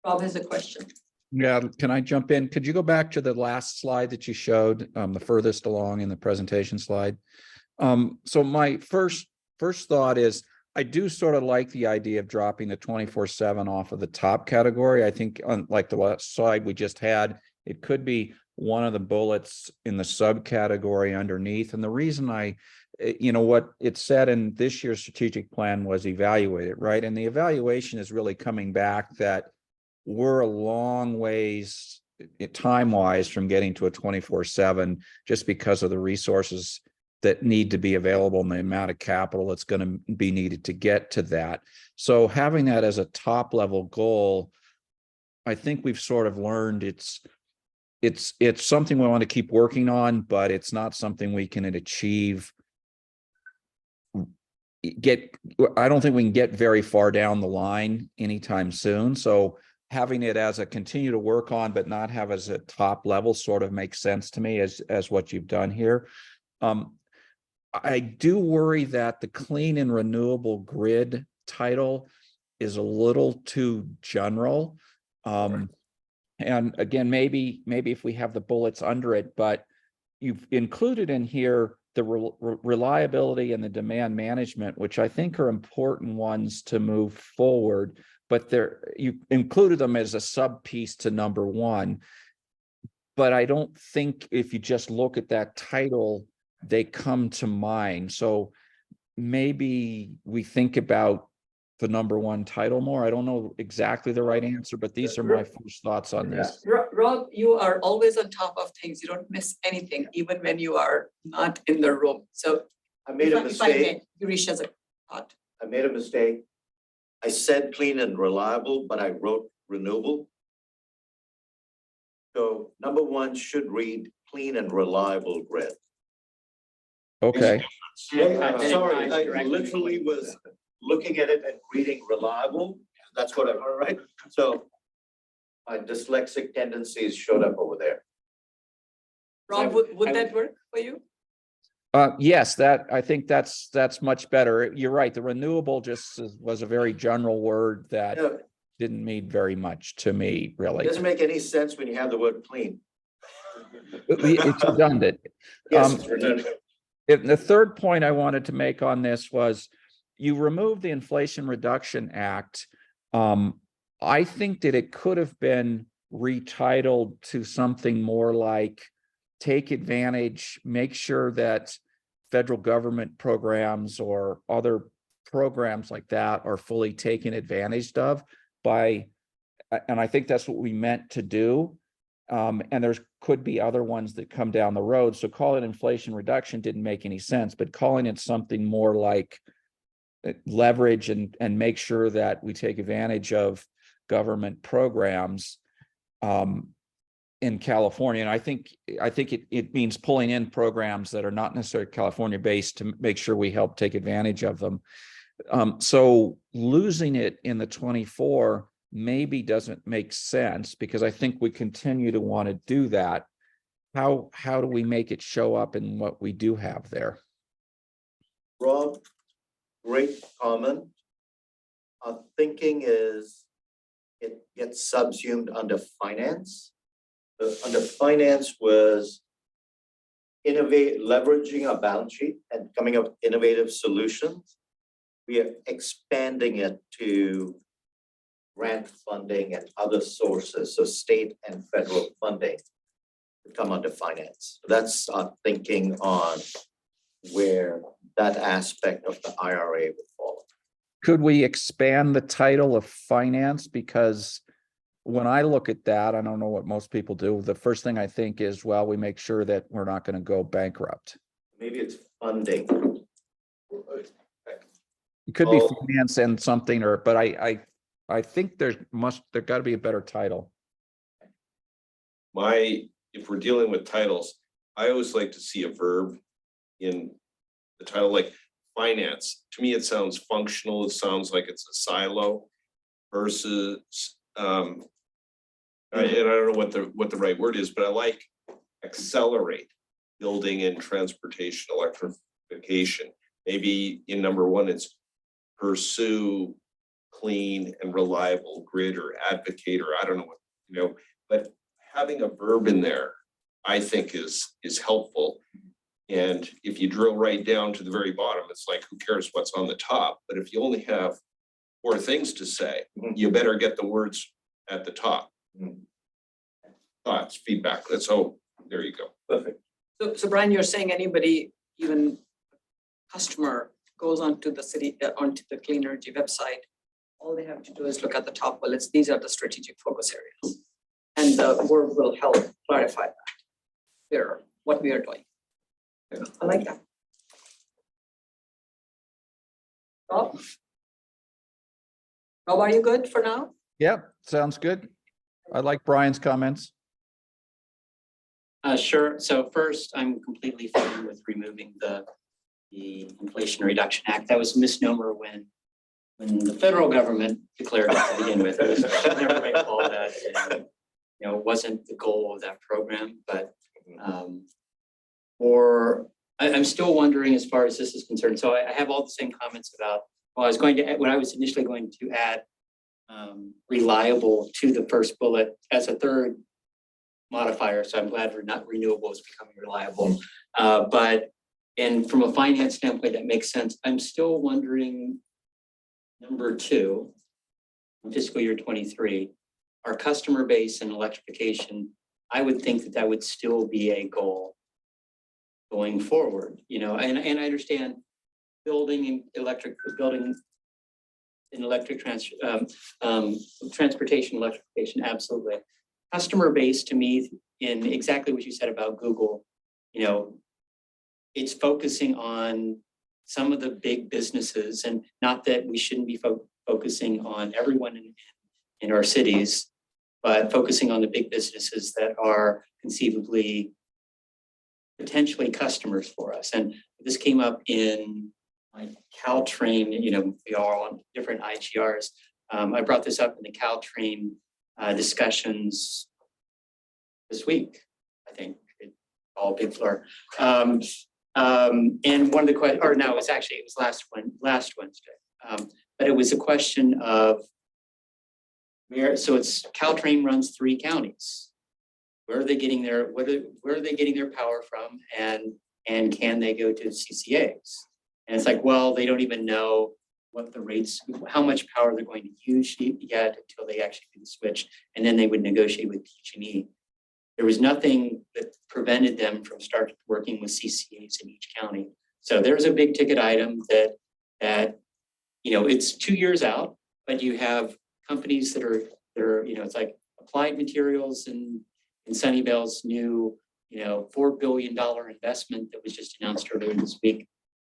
Rob has a question. Yeah, can I jump in? Could you go back to the last slide that you showed, the furthest along in the presentation slide? So my first thought is, I do sort of like the idea of dropping the 24/7 off of the top category. I think unlike the last slide we just had, it could be one of the bullets in the subcategory underneath. And the reason what it said in this year's strategic plan was evaluate it, right? And the evaluation is really coming back that we're a long ways time-wise from getting to a 24/7 just because of the resources that need to be available and the amount of capital that's going to be needed to get to that. So having that as a top level goal, I think we've sort of learned it's something we want to keep working on, but it's not something we can achieve. I don't think we can get very far down the line anytime soon. So having it as a continue to work on, but not have as a top level sort of makes sense to me as what you've done here. I do worry that the clean and renewable grid title is a little too general. And again, maybe if we have the bullets under it, but you've included in here the reliability and the demand management, which I think are important ones to move forward, but you included them as a sub piece to number 1. But I don't think if you just look at that title, they come to mind. So maybe we think about the number 1 title more. I don't know exactly the right answer, but these are my first thoughts on this. Rob, you are always on top of things. You don't miss anything, even when you are not in the room. So I made a mistake. Girish has a thought. I made a mistake. I said clean and reliable, but I wrote renewable. So number 1 should read clean and reliable grid. Okay. Sorry, I literally was looking at it and reading reliable. That's what I heard, right? So my dyslexic tendencies showed up over there. Rob, would that work for you? Yes, I think that's much better. You're right. The renewable was a very general word that didn't mean very much to me, really. It doesn't make any sense when you have the word clean. It's redundant. Yes, it's redundant. The third point I wanted to make on this was you removed the Inflation Reduction Act I think that it could have been retitled to something more like take advantage, make sure that federal government programs or other programs like that are fully taken advantage of by, and I think that's what we meant to do. And there's could be other ones that come down the road. So calling it inflation reduction didn't make any sense, but calling it something more like leverage and make sure that we take advantage of government programs in California. And I think it means pulling in programs that are not necessarily California based to make sure we help take advantage of them. So losing it in the 24 maybe doesn't make sense, because I think we continue to want to do that. How do we make it show up in what we do have there? Rob, great comment. Our thinking is it gets subsumed under finance. Under finance was leveraging our balance sheet and coming up with innovative solutions. We are expanding it to grant funding and other sources, so state and federal funding to come under finance. That's our thinking on where that aspect of the IRA would fall. Could we expand the title of finance? Because when I look at that, I don't know what most people do. The first thing I think is, well, we make sure that we're not going to go bankrupt. Maybe it's funding. It could be Oh. finance and something, or, but I think there got to be a better title. If we're dealing with titles, I always like to see a verb in the title, like finance. To me, it sounds functional. It sounds like it's a silo versus, and I don't know what the right word is, but I like accelerate building and transportation electrification. Maybe in number one, it's pursue clean and reliable grid, or advocate, or I don't know what, but having a verb in there, I think is helpful. And if you drill right down to the very bottom, it's like, who cares what's on the top? But if you only have 4 things to say, you better get the words at the top. Thoughts, feedback. There you go. Perfect. So Brian, you're saying anybody, even customer, goes onto the onto the clean energy website, all they have to do is look at the top bullets. These are the strategic focus areas. And the word will help clarify that. Here, what we are doing. I like that. Rob, are you good for now? Yeah, sounds good. I like Brian's comments. Sure. So first, I'm completely fine with removing the Inflation Reduction Act. That was a misnomer when the federal government declared it to begin with. It was never my fault that it wasn't the goal of that program. But I'm still wondering as far as this is concerned. So I have all the same comments about. Well, when I was initially going to add reliable to the first bullet as a third modifier. So I'm glad renewable is becoming reliable. And from a finance standpoint, that makes sense. I'm still wondering, number 2, in fiscal year 23, our customer base and electrification, I would think that would still be a goal going forward, and I understand building transportation electrification, absolutely. Customer base, to me, in exactly what you said about Google, it's focusing on some of the big businesses, and not that we shouldn't be focusing on everyone in our cities, but focusing on the big businesses that are conceivably potentially customers for us. And this came up in my Caltrain, we are on different IGRs. I brought this up in the Caltrain discussions this week, I think, all big blur. And one of the questions, or no, it was last Wednesday. But it was a question of it's Caltrain runs 3 counties. Where are they getting where are they getting their power from, and can they go to CCAs? And it's like, well, they don't even know what the rates, how much power they're going to use yet until they actually do the switch, and then they would negotiate with PG&E. There was nothing that prevented them from starting working with CCAs in each county. So there's a big ticket item that you know, it's 2 years out, but you have companies that are you know, it's like Applied Materials and Sunnyvale's new, you know, $4 billion investment that was just announced earlier this week.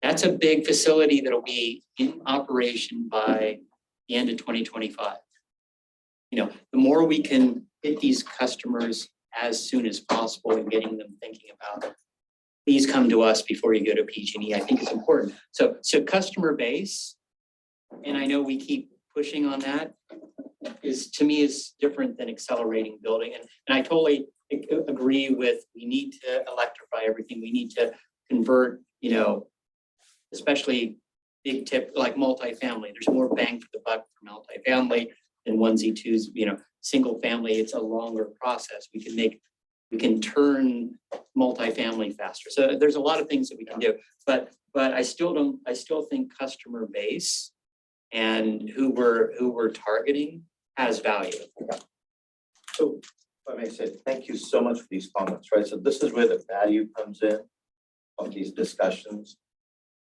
That's a big facility that'll be in operation by the end of 2025. You know, the more we can hit these customers as soon as possible and getting them thinking about, please come to us before you go to PG&E, I think is important. So customer base, and I know we keep pushing on that, is to me is different than accelerating building. And I totally agree with, we need to electrify everything. We need to convert, you know, especially big tip like multifamily. There's more bang for the buck for multifamily than onesie twos, you know, single family. It's a longer process. We can turn multifamily faster. So there's a lot of things that we can do, but I still think customer base and who we're targeting has value. So if I may say, thank you so much for these comments, right? So this is where the value comes in of these discussions.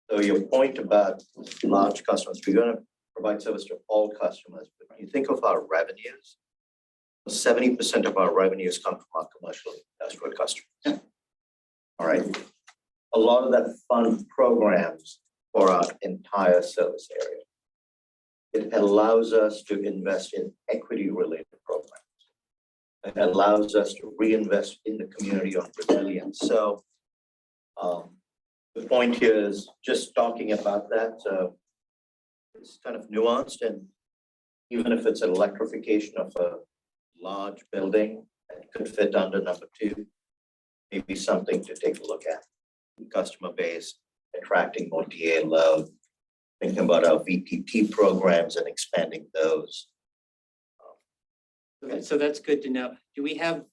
So your point about large customers, we're going to provide service to all customers. But when you think of our revenues, 70% of our revenues come from our commercial industrial customers. Yeah. All right. A lot of that fund programs for our entire service area. It allows us to invest in equity-related programs. It allows us to reinvest in the community on resilience. So the point here is just talking about that. It's kind of nuanced, and even if it's an electrification of a large building that could fit under number 2, maybe something to take a look at. Customer base, attracting more DA load, thinking about our VPP programs and expanding those. Okay, so that's good to know. Do we have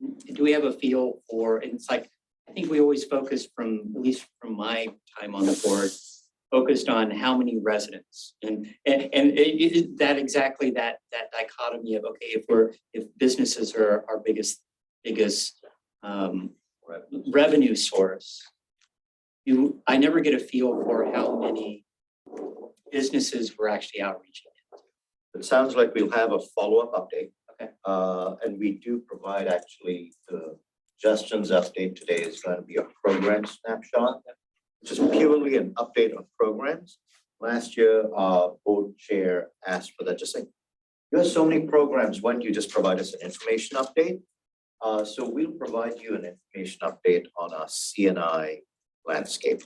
a feel for, and it's like, I think we always focus at least from my time on the board, focused on how many residents and that exactly that dichotomy of, okay, if businesses are our biggest revenue source, I never get a feel for how many businesses we're actually outreaching. It sounds like we'll have a follow-up update. Okay. And we do provide actually Justin's update today is going to be a program snapshot, which is purely an update on programs. Last year, our board chair asked for that, just saying, you have so many programs, why don't you just provide us an information update? So we'll provide you an information update on our CNI landscape.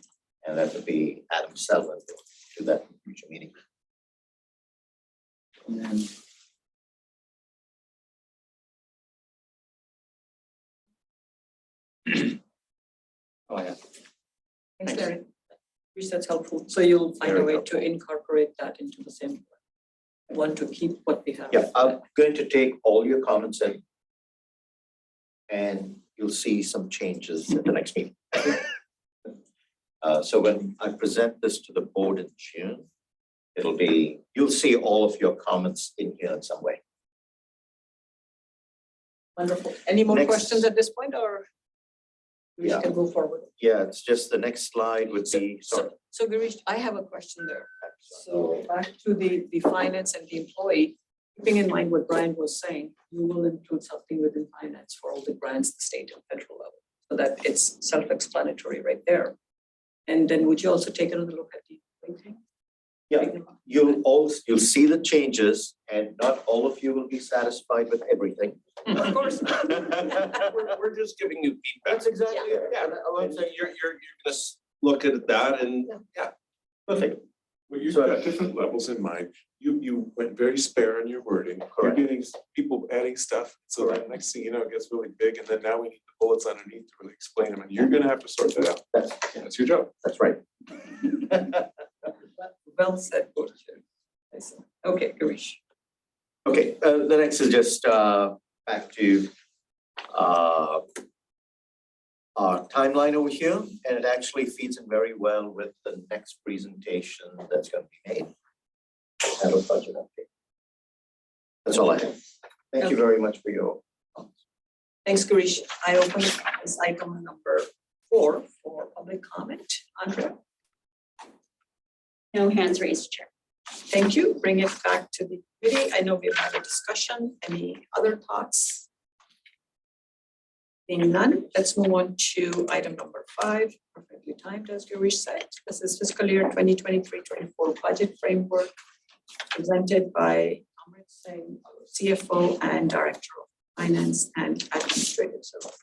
And that would be Adam Sullivan will do that in future meeting. And then oh yeah. Thanks, Larry. Which that's helpful. So you'll find a way to incorporate that into the same. Want to keep what we have. Yeah, I'm going to take all your comments in, and you'll see some changes at the next meeting. So when I present this to the board in June, you'll see all of your comments in here in some way. Wonderful. Any more Next. questions at this point, or we Yeah. can go forward? Yeah, it's just the next slide would be, sorry. So Girish, I have a question there. So back to the finance and the employee, keeping in mind what Brian was saying, you will include something within finance for all the grants, the state and federal level, so that it's self-explanatory right there. And then would you also take another look at the rating? Yeah, you'll see the changes, and not all of you will be satisfied with everything. Of course. We're just giving you feedback. That's exactly it. Yeah, I'm saying you're gonna look at that and, yeah. Perfect. Well, you've got different levels in mind. You went very spare in your wording. You're Correct. getting people adding stuff. So the next thing you know, it gets really big. And then now we need the bullets underneath to really explain them. And you're gonna have to sort that out. That's your job. That's right. Well said, Board Chair. Okay, Girish. Okay, the next is just back to our timeline over here, and it actually feeds in very well with the next presentation that's going to be made. Have a budget update. That's all I have. Thank you very much for your. Thanks, Girish. I open this item number 4 for public comment. Andrea, No hands raised, Chair. thank you. Bring it back to the committee. I know we've had a discussion. Any other thoughts? Being none, let's move on to item number 5, perfectly timed, as Girish said. This is fiscal year 2023-24 budget framework presented by Amrit Singh, our CFO and Director of Finance and Administrative Services.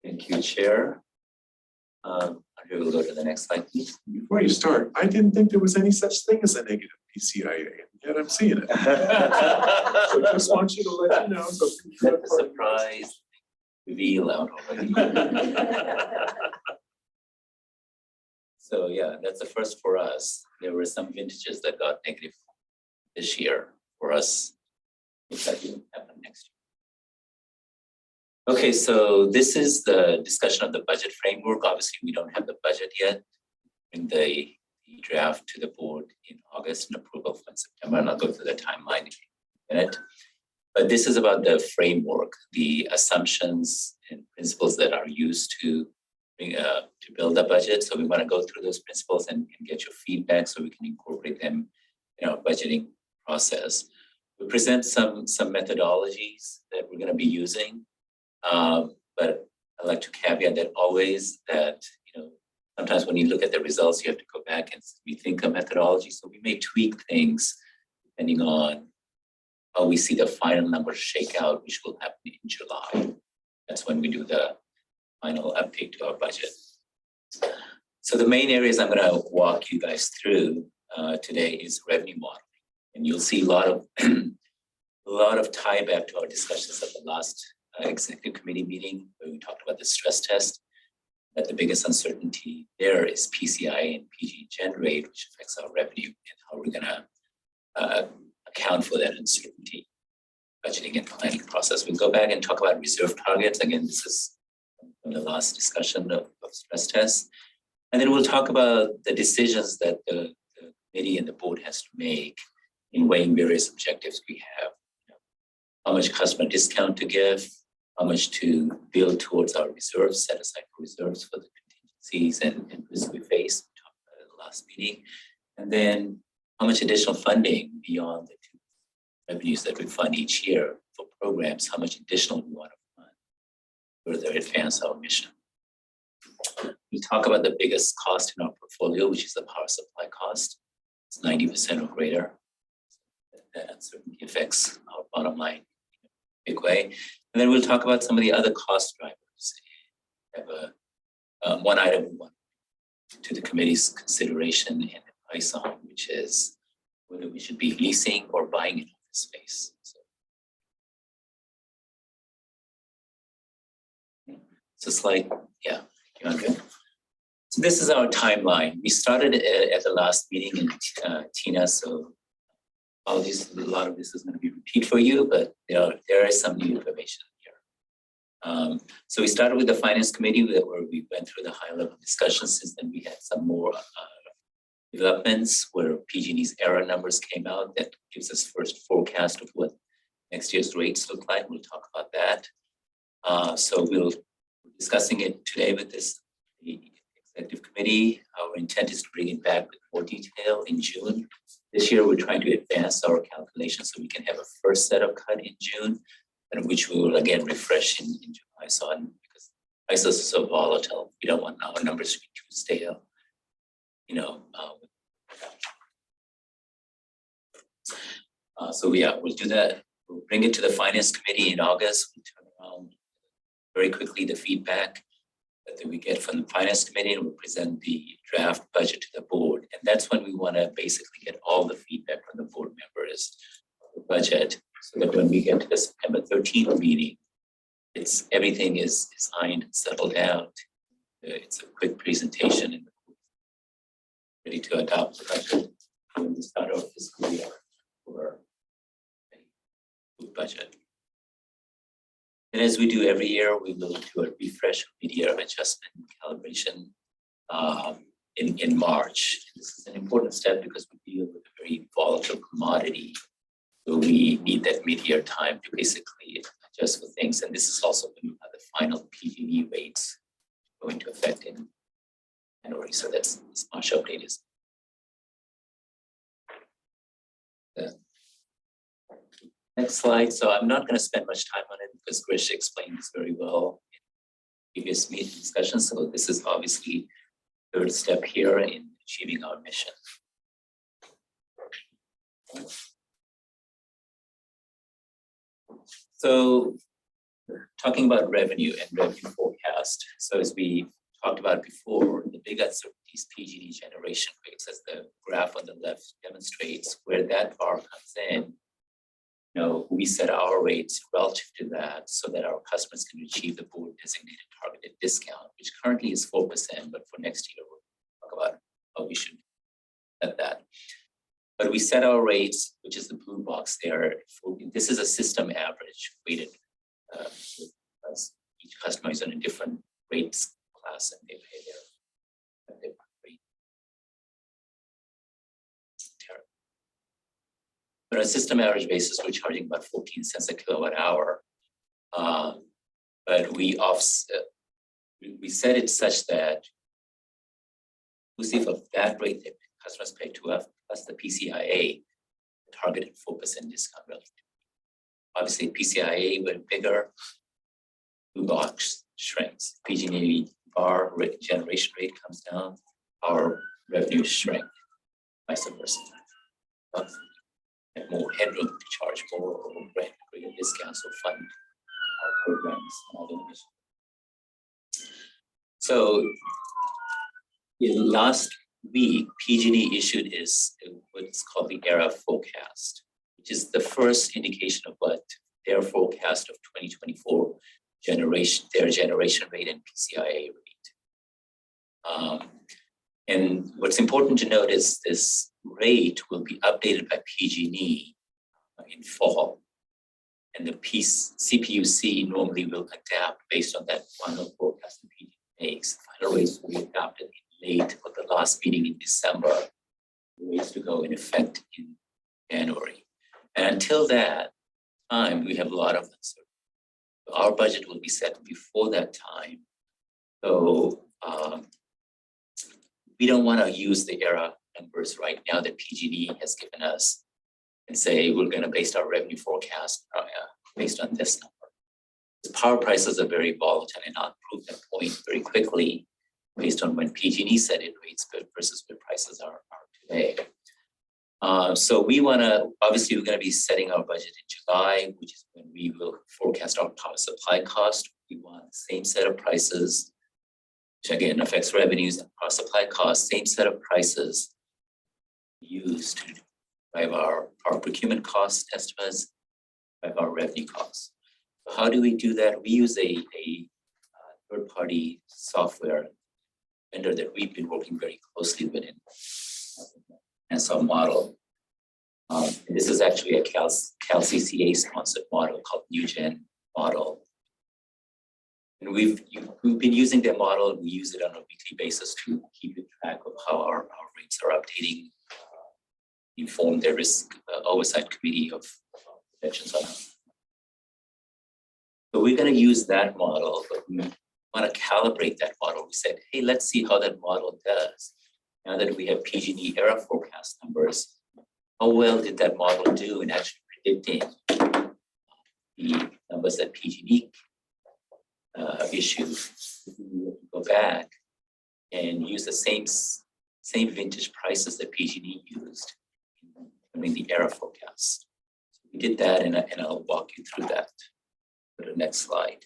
Thank you, Chair. Andrea, we'll go to the next slide, please. Before you start, I didn't think there was any such thing as a negative PCIA, and yet I'm seeing it. So just want you to let you know. So Let the surprise reveal out already. So yeah, that's the first for us. There were some vintages that got negative this year for us. If that didn't happen next year. Okay, so this is the discussion of the budget framework. Obviously, we don't have the budget yet. Bring the draft to the board in August and approval in September, and I'll go through the timeline in a minute. But this is about the framework, the assumptions and principles that are used to build a budget. So we want to go through those principles and get your feedback so we can incorporate them in our budgeting process. We present some methodologies that we're going to be using, but I like to caveat that always that sometimes when you look at the results, you have to go back and rethink a methodology. So we may tweak things depending on how we see the final numbers shake out, which will happen in July. That's when we do the final update to our budget. So the main areas I'm going to walk you guys through today is revenue modeling, and you'll see a lot of tie back to our discussions at the last executive committee meeting where we talked about the stress test. That the biggest uncertainty there is PCI and PG generate, which affects our revenue, and how we're going to account for that uncertainty, budgeting and planning process. We'll go back and talk about reserve targets. Again, this is from the last discussion of stress tests. And then we'll talk about the decisions that the committee and the board has to make in weighing various objectives we have. How much customer discount to give, how much to build towards our reserves, set aside for reserves for the contingencies and risks we face, we talked about it in the last meeting. And then how much additional funding beyond the 2 revenues that we fund each year for programs, how much additional we want to fund further advance our mission. We talk about the biggest cost in our portfolio, which is the power supply cost. It's 90% or greater. That uncertainty affects our bottom line in a big way. And then we'll talk about some of the other cost drivers. We have one item we want to the committee's consideration and advice on, which is whether we should be leasing or buying an office space. So slide, yeah, you're good. So this is our timeline. We started at the last meeting in Tina, so apologies, a lot of this is going to be repeat for you, but there is some new information here. So we started with the finance committee where we went through the high level discussions. Since then, we had some more developments where PG&E's error numbers came out. That gives us first forecast of what next year's rates look like. We'll talk about that. So we're discussing it today with the executive committee. Our intent is to bring it back with more detail in June. This year, we're trying to advance our calculations so we can have a first set of cut in June, and which we will again refresh in July. So because ISOs is so volatile, we don't want our numbers to be too stale. So yeah, we'll do that. We'll bring it to the finance committee in August. We'll turn around very quickly the feedback that we get from the finance committee, and we'll present the draft budget to the board. And that's when we want to basically get all the feedback from the board members of the budget, so that when we get to the September 13th meeting, everything is signed and settled out. It's a quick presentation and ready to adopt the budget when we start our fiscal year for a good budget. And as we do every year, we will do a refresh mid-year adjustment calibration in March. This is an important step because we deal with a very volatile commodity. So we need that mid-year time to basically adjust for things. And this is also when the final PG&E rates go into effect in January. So that's this March update is. Next slide. So I'm not going to spend much time on it because Grish explained this very well in previous meeting discussions. So this is obviously the third step here in achieving our mission. So talking about revenue and revenue forecast. So as we talked about before, the big uncertainty is PG&E generation rates, as the graph on the left demonstrates. Where that bar comes in, we set our rates relative to that so that our customers can achieve the board designated targeted discount, which currently is 4%, but for next year, we'll talk about how we should set that. But we set our rates, which is the blue box there. This is a system average weighted, because each customer is on a different rates class and they pay their rate. But on a system average basis, we're charging about 14 cents a kilowatt hour. But we set it such that inclusive of that rate that customers pay to us, plus the PCIA, targeted 4% discount relative. Obviously, PCIA went bigger, blue box shrinks. PG&E bar generation rate comes down, our revenue shrink, vice versa. And more headroom to charge more or grant greater discounts or fund our programs and all the initiatives. So last week, PG&E issued what's called the ERA forecast, which is the first indication of what their forecast of 2024 their generation rate and PCIA rate. And what's important to note is this rate will be updated by PG&E in fall. And the CPUC normally will adapt based on that final forecast that PG&E makes. The final rates will be adopted in late of the last meeting in December. The rates to go in effect in January. And until that time, we have a lot of uncertainty. Our budget will be set before that time. So we don't want to use the ERA numbers right now that PG&E has given us and say we're going to base our revenue forecast based on this number. The power prices are very volatile, and I'll prove that point very quickly based on when PG&E set in rates versus what prices are today. So we want to, obviously we're going to be setting our budget in July, which is when we will forecast our power supply cost. We want the same set of prices, which again affects revenues and power supply costs, same set of prices used to drive our power procurement cost estimates, drive our revenue costs. So how do we do that? We use a third-party software vendor that we've been working very closely with and some model. This is actually a CalCCA sponsored model called NewGen model. And we've been using their model. We use it on a weekly basis to keep track of how our rates are updating, inform their risk oversight committee of projections on us. So we're going to use that model, but we want to calibrate that model. We said, hey, let's see how that model does. Now that we have PG&E ERA forecast numbers, how well did that model do in actually predicting the numbers that PG&E issued? We go back and use the same vintage prices that PG&E used in the ERA forecast. So we did that, and I'll walk you through that. Go to the next slide.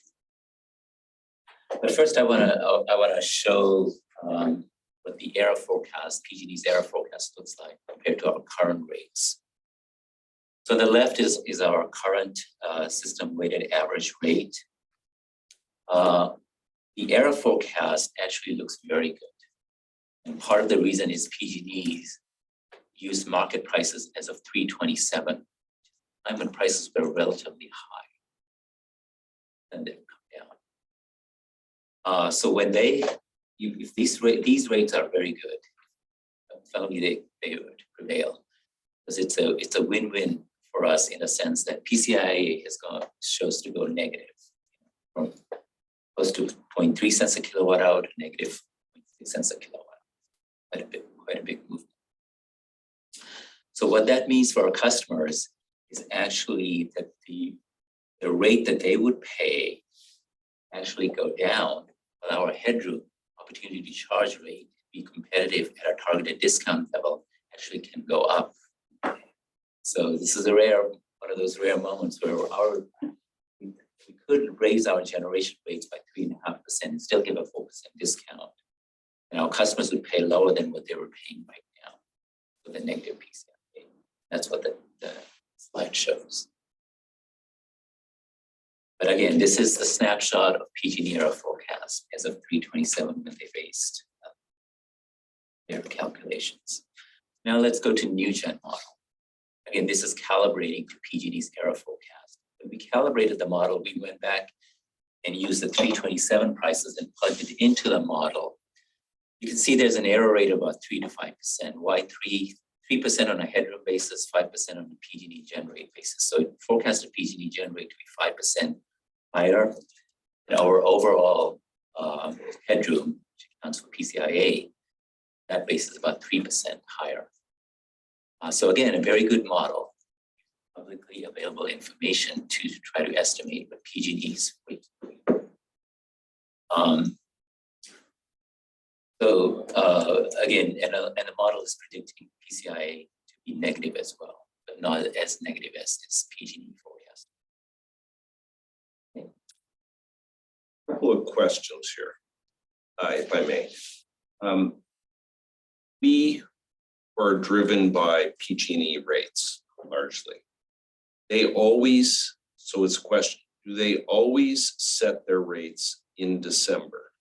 But first, I want to show what the ERA forecast, PG&E's ERA forecast looks like compared to our current rates. So on the left is our current system weighted average rate. The ERA forecast actually looks very good. And part of the reason is PG&E's used market prices as of 3/27, time when prices were relatively high. then they've come down. So when if these rates are very good, finally they would prevail. Because it's a win-win for us in a sense that PCIA shows to go negative from close to 0.3 cents a kilowatt hour to negative 0.6 cents a kilowatt hour. Quite a big movement. So what that means for our customers is actually that the rate that they would pay actually go down, while our headroom opportunity to charge rate be competitive at our targeted discount level actually can go up. So this is one of those rare moments where we could raise our generation rates by 3.5% and still give a 4% discount. And our customers would pay lower than what they were paying right now with a negative PCIA. That's what the slide shows. But again, this is the snapshot of PG&E era forecast as of 3/27 when they based their calculations. Now let's go to new gen model. Again, this is calibrating to PG&E's era forecast. When we calibrated the model, we went back and used the 3/27 prices and plugged it into the model. You can see there's an error rate of about 3 to 5%. Why 3% on a headroom basis, 5% on a PG&E gen rate basis. So it forecasted PG&E gen rate to be 5% higher. And our overall headroom, which accounts for PCIA, that base is about 3% higher. So again, a very good model, publicly available information to try to estimate what PG&E's rate will be. Again, and the model is predicting PCIA to be negative as well, but not as negative as its PG&E forecast. Couple of questions here, if I may. We are driven by PG&E rates largely. They always, so it's a question, do they always set their rates in December?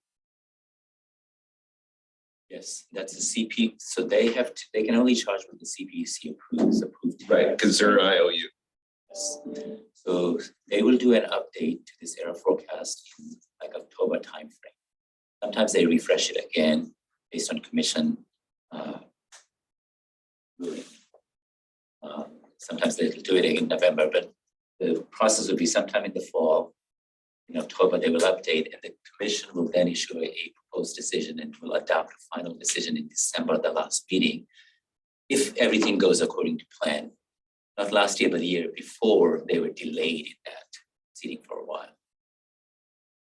Yes, that's the CP. So they can only charge what the CPUC approves. Right, because they're an IOU. Yes. So they will do an update to this era forecast in like October timeframe. Sometimes they refresh it again based on commission ruling. Sometimes they'll do it in November, but the process will be sometime in the fall. In October, they will update, and the commission will then issue a proposed decision and will adopt a final decision in December, the last meeting, if everything goes according to plan. Not last year, but the year before, they were delayed in that proceeding for a while.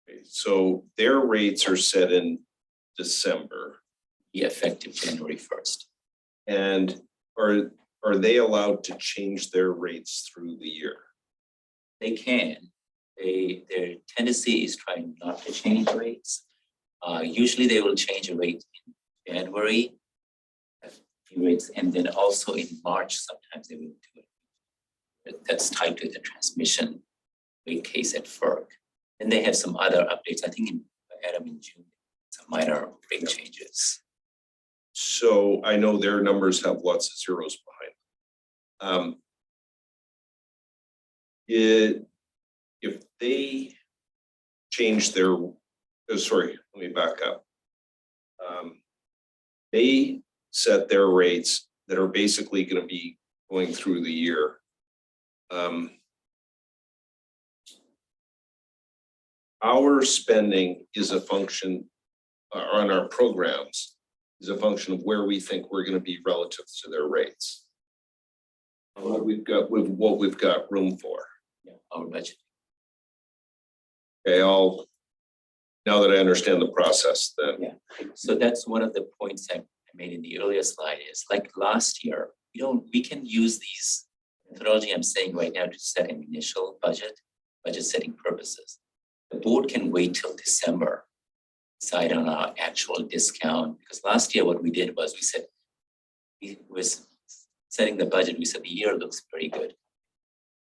Okay, so their rates are set in December. Be effective January 1st. And are they allowed to change their rates through the year? They can. Their tendency is trying not to change rates. Usually they will change a rate in January, a few rates, and then also in March, sometimes they will do it. That's tied to the transmission rate case at FERC. And they have some other updates, I think in June, some minor rate changes. So I know their numbers have lots of zeros behind them. If they change their, sorry, let me back up. They set their rates that are basically going to be going through the year. Our spending is a function on our programs is a function of where we think we're going to be relative to their rates. What we've got room for. Yeah, our budget. Okay, now that I understand the process, then. Yeah, so that's one of the points I made in the earlier slide is like last year, we can use these methodology I'm saying right now to set an initial budget setting purposes. The board can wait till December, decide on our actual discount, because last year what we did was we was setting the budget, we said the year looks pretty good.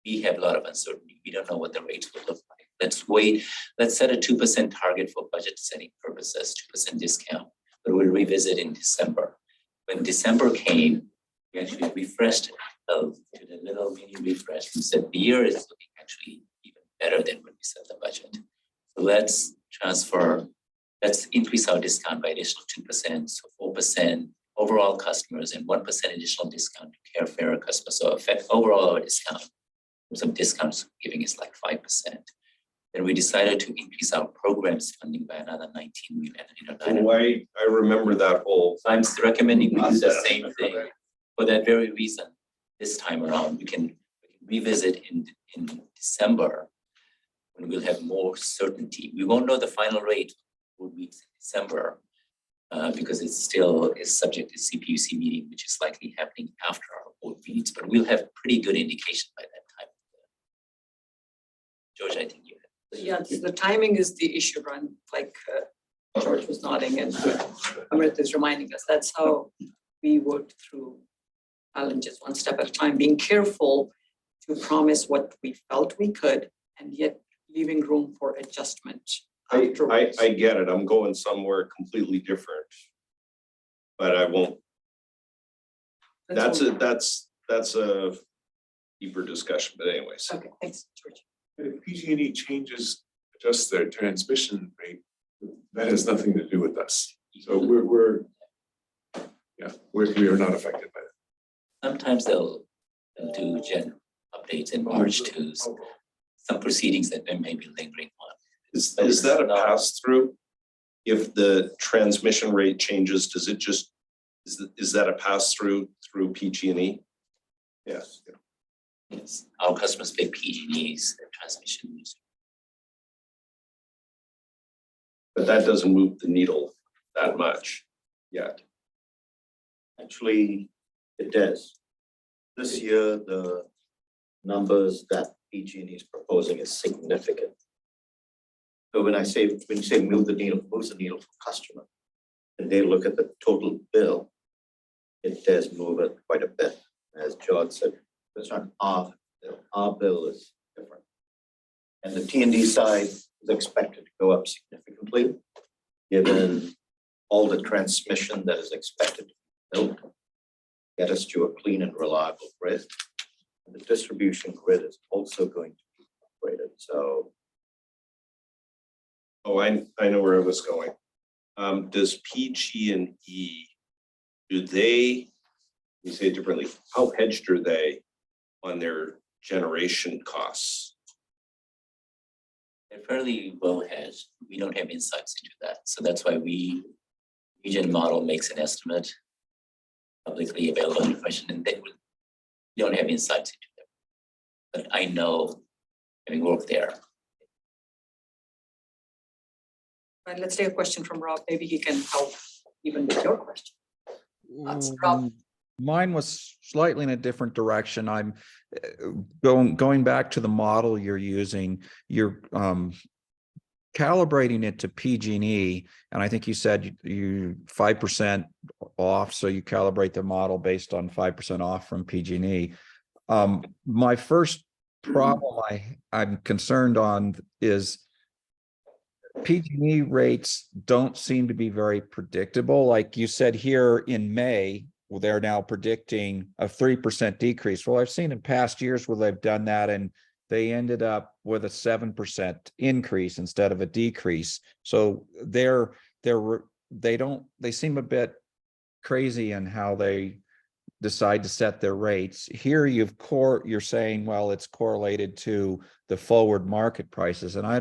We have a lot of uncertainty. We don't know what the rates will look like. Let's wait. Let's set a 2% target for budget setting purposes, 2% discount, but we'll revisit in December. When December came, we actually refreshed to the little mini refresh. We said the year is looking actually even better than when we set the budget. So let's increase our discount by additional 2%, so 4% overall customers and 1% additional discount to Carefairer customers. So affect overall our discount. Some discounts giving is like 5%. Then we decided to increase our programs funding by another 19 million. Why, I remember that whole. So I'm recommending we do the same thing for that very reason. This time around, we can revisit in December when we'll have more certainty. We won't know the final rate for weeks in December because it still is subject to CPUC meeting, which is likely happening after our board meetings, but we'll have pretty good indication by that time. George, I think you had. Yeah, the timing is the issue, Ron, like George was nodding and Amrit is reminding us, that's how we worked through challenges one step at a time, being careful to promise what we felt we could and yet leaving room for adjustment. I get it. I'm going somewhere completely different. But I won't. That's a deeper discussion, but anyways. Okay, thanks, George. If PG&E changes, adjusts their transmission rate, that has nothing to do with us. So we are not affected by that. Sometimes they'll do gen updates in March to some proceedings that they may be lingering on. Is that a pass through? If the transmission rate changes, does it just, is that a pass through PG&E? Yes. Yes, our customers pay PG&E's transmission use. But that doesn't move the needle that much yet. Actually, it does. This year, the numbers that PG&E is proposing is significant. So when you say move the needle, moves the needle for customer, and they look at the total bill, it does move it quite a bit. As George said, it's not our bill is different. And the T&D side is expected to go up significantly, given all the transmission that is expected to be built, get us to a clean and reliable grid. And the distribution grid is also going to be upgraded. So, Oh, I know where I was going. Does PG&E, do they, we say it differently, how hedged are they on their generation costs? They're fairly well hedged. We don't have insights into that. So that's why Region Model makes an estimate, publicly available information, and we don't have insights into them. But I know, having worked there. Right, let's take a question from Rob. Maybe he can help even with your question. Rob. Mine was slightly in a different direction. I'm going back to the model you're using. You're calibrating it to PG&E, and I think you said you 5% off, so you calibrate the model based on 5% off from PG&E. My first problem I'm concerned on is PG&E rates don't seem to be very predictable. Like you said here in May, they're now predicting a 3% decrease. Well, I've seen in past years where they've done that and they ended up with a 7% increase instead of a decrease. So they seem a bit crazy in how they decide to set their rates. Here you're saying, well, it's correlated to the forward market prices. And I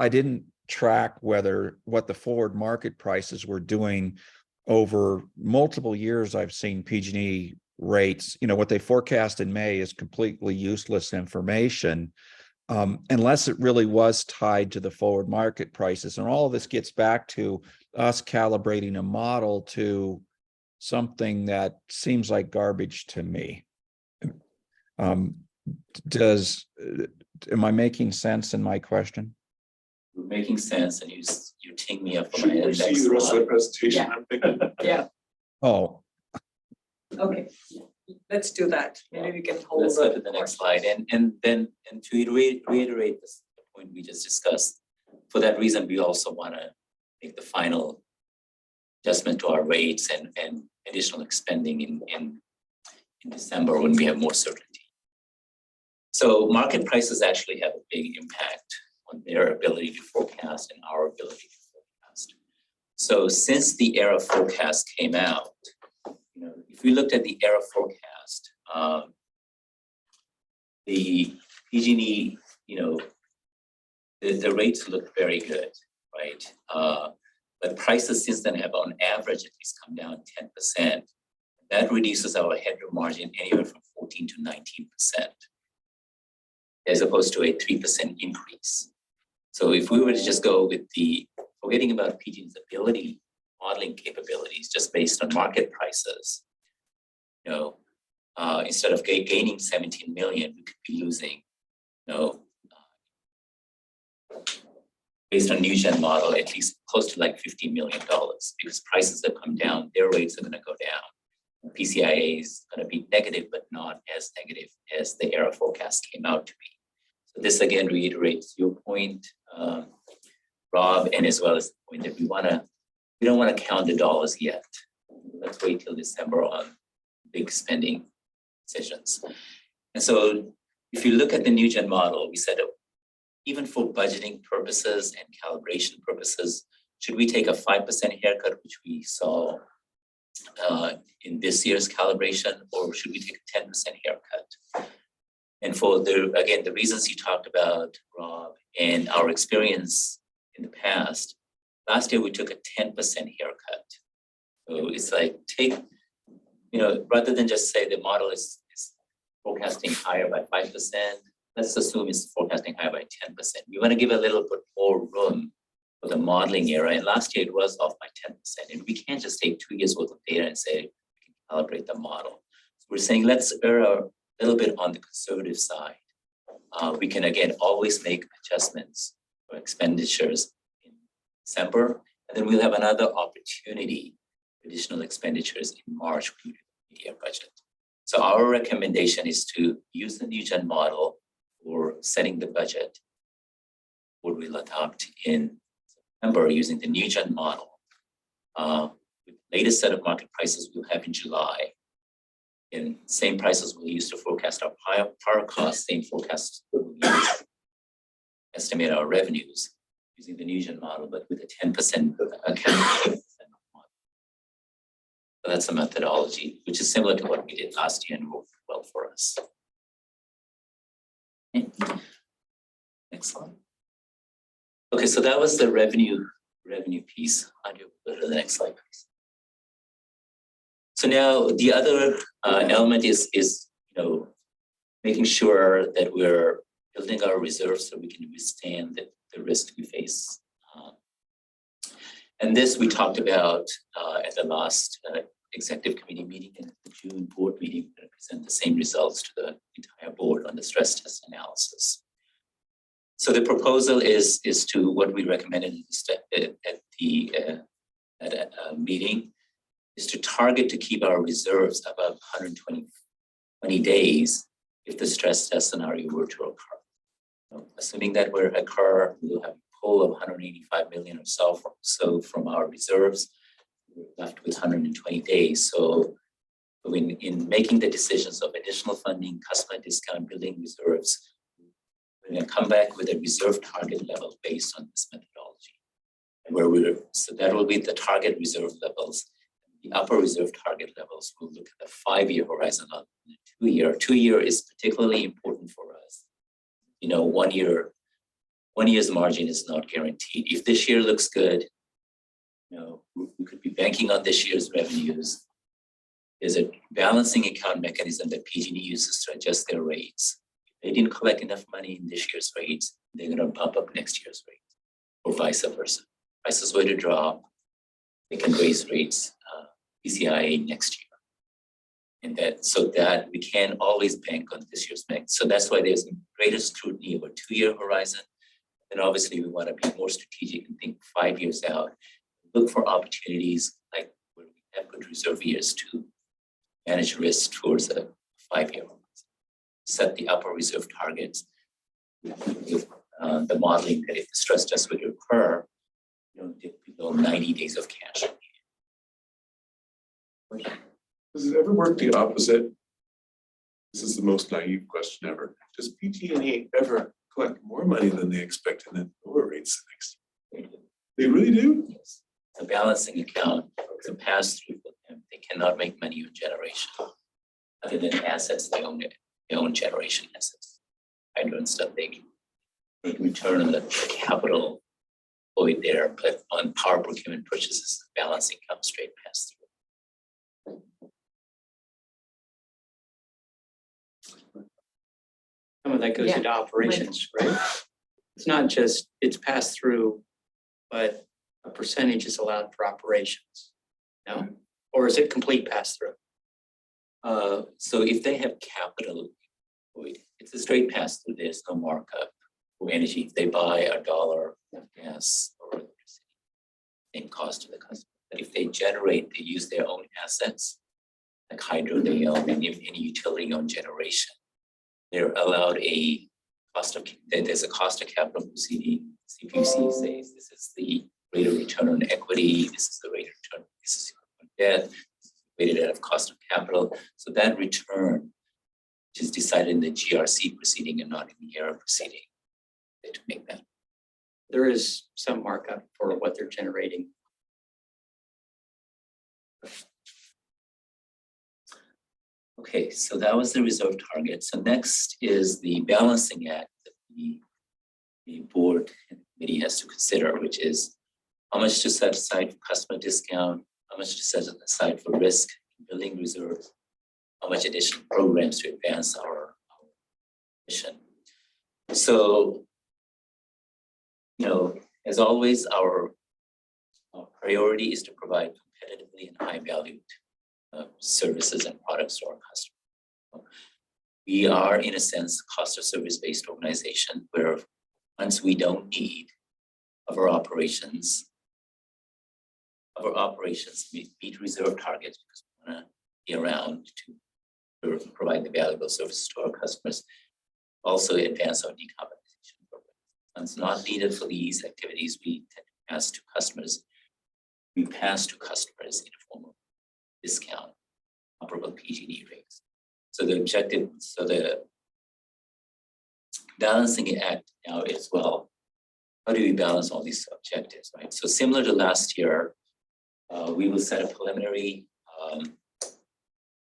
didn't track what the forward market prices were doing over multiple years. I've seen PG&E rates, what they forecast in May is completely useless information unless it really was tied to the forward market prices. And all of this gets back to us calibrating a model to something that seems like garbage to me. Am I making sense in my question? You're making sense, and you ting me up for Should my we see next the rest of the slide. presentation? Yeah. I'm thinking. Yeah, Oh, okay, let's do that. Maybe we can hold. Let's go to the next slide, and to reiterate the point we just discussed. For that reason, we also want to make the final adjustment to our rates and additional expending in December when we have more certainty. So market prices actually have a big impact on their ability to forecast and our ability to forecast. So since the ERA forecast came out, if we looked at the ERA forecast, the PG&E, the rates look very good, right? But prices since then have on average at least come down 10%. That reduces our headroom margin anywhere from 14 to 19%, as opposed to a 3% increase. So if we were to just go with forgetting about PG&E's ability, modeling capabilities, just based on market prices, instead of gaining 17 million, we could be losing, based on new gen model, at least close to like $50 million, because prices have come down, their rates are going to go down. PCIA is going to be negative, but not as negative as the ERA forecast came out to be. So this again reiterates your point, Rob, and as well as the point that we don't want to count the dollars yet. Let's wait till December on big spending decisions. And so if you look at the new gen model, we said even for budgeting purposes and calibration purposes, should we take a 5% haircut, which we saw in this year's calibration, or should we take a 10% haircut? And for the reasons you talked about, Rob, and our experience in the past, last year we took a 10% haircut. So it's like rather than just say the model is forecasting higher by 5%, let's assume it's forecasting higher by 10%. We want to give a little bit more room for the modeling error. And last year it was off by 10%. And we can't just take 2 years worth of data and say we can calibrate the model. So we're saying let's err a little bit on the conservative side. We can again always make adjustments for expenditures in December, and then we'll have another opportunity for additional expenditures in March when we do the media budget. So our recommendation is to use the new gen model for setting the budget, what we'll adopt in September using the new gen model. With the latest set of market prices we'll have in July, and same prices we'll use to forecast our power costs, same forecast we'll use to estimate our revenues using the new gen model, but with a 10% account. So that's a methodology, which is similar to what we did last year and worked well for us. Okay. Next slide. Okay, so that was the revenue piece. I'll go to the next slide, please. So now the other element is making sure that we're building our reserves so we can withstand the risk we face. And this we talked about at the last executive committee meeting, and the June board meeting. We're going to present the same results to the entire board on the stress test analysis. So the proposal is to what we recommended at a meeting, is to target to keep our reserves above 120 days if the stress test scenario were to occur. So assuming that will occur, we'll have a pull of 185 million or so from our reserves. We're left with 120 days. So in making the decisions of additional funding, customer discount, building reserves, we're going to come back with a reserve target level based on this methodology. And so that will be the target reserve levels. The upper reserve target levels will look at the 5-year horizon, not the 2-year. 2-year is particularly important for us. 1 year's margin is not guaranteed. If this year looks good, we could be banking on this year's revenues. There's a balancing account mechanism that PG&E uses to adjust their rates. If they didn't collect enough money in this year's rates, they're going to bump up next year's rates, or vice versa. Prices were to drop, they can raise rates, PCIA next year. And so that we can always bank on this year's mix. So that's why there's greater scrutiny over 2-year horizon. And obviously we want to be more strategic and think 5 years out. Look for opportunities like where we have good reserve years to manage risk towards a 5-year horizon. Set the upper reserve targets with the modeling that if the stress test would occur, dip below 90 days of cash. Does it ever work the opposite? This is the most naive question ever. Does PG&E ever collect more money than they expect and then lower rates the next year? They really do? Yes. The balancing account, the pass through for them, they cannot make money on generation. Other than assets, they own it, their own generation assets. Hydro and stuff, they make return on the capital employed there, but on power procurement purchases, the balancing comes straight pass through. Some of that goes Yeah. into operations, right? It's not just, it's passed through, but a percentage is allowed for operations. No? Or is it complete pass through? So if they have capital employed, it's a straight pass through, there's no markup for energy. If they buy $1 of gas or electricity, same cost to the customer. But if they generate, they use their own assets, like hydro they own, and if any utility own generation, they're allowed a cost of, there's a cost of capital proceeding. CPUC says this is the rate of return on equity, this is the rate of return, this is on debt, weighted out of cost of capital. So that return, which is decided in the GRC proceeding and not in the ERA proceeding, to make that. There is some markup for what they're generating. Okay, so that was the reserve target. So next is the balancing act that the board and committee has to consider, which is how much to set aside for customer discount, how much to set aside for risk and building reserves, how much additional programs to advance our mission. So, you know, as always, our priority is to provide competitively and high valued services and products to our customers. We are, in a sense, a cost of service based organization where once we don't need our operations meet reserve targets because we want to be around to provide the valuable services to our customers. Also advance our decarbonization program. When it's not needed for these activities, we tend to pass to customers. We pass to customers in a form of discount, comparable PG&E rates. So the objective, so the balancing act now is, well, how do we balance all these objectives, right? So similar to last year, we will set a preliminary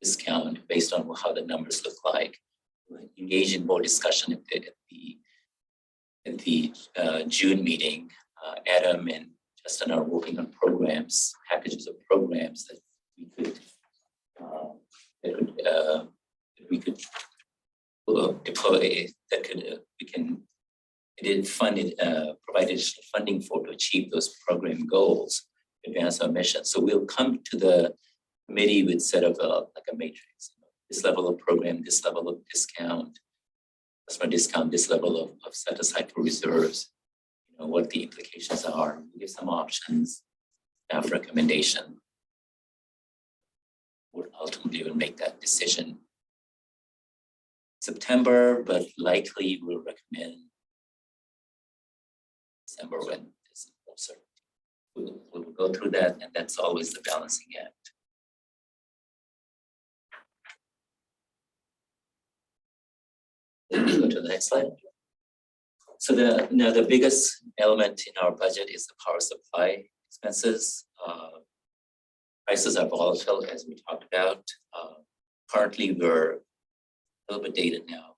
discount based on how the numbers look like. We'll engage in more discussion at the June meeting. Adam and Justin are working on programs, packages of programs that we could deploy, that could we can provide additional funding for to achieve those program goals, advance our mission. So we'll come to the committee with set of like a matrix. This level of program, this level of discount, customer discount, this level of set aside for reserves. You know what the implications are. We give some options, staff recommendation. Would ultimately will make that decision September, but likely we'll recommend December when there's more certainty. We'll go through that, and that's always the balancing act. Go to the next slide. So the biggest element in our budget is the power supply expenses. Prices are volatile, as we talked about. Currently, we're a little bit dated now,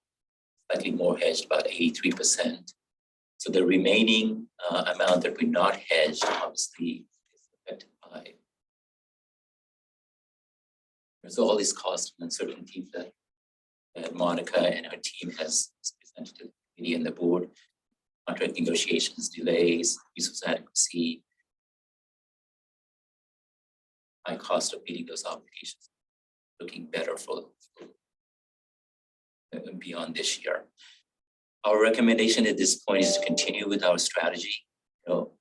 slightly more hedged, about 83%. So the remaining amount that we're not hedged, obviously, is affected by. There's all these cost and uncertainty that Monica and her team has presented to the committee and the board. Contract negotiations, delays, resource adequacy, high cost of meeting those obligations, looking better for beyond this year. Our recommendation at this point is to continue with our strategy. You know,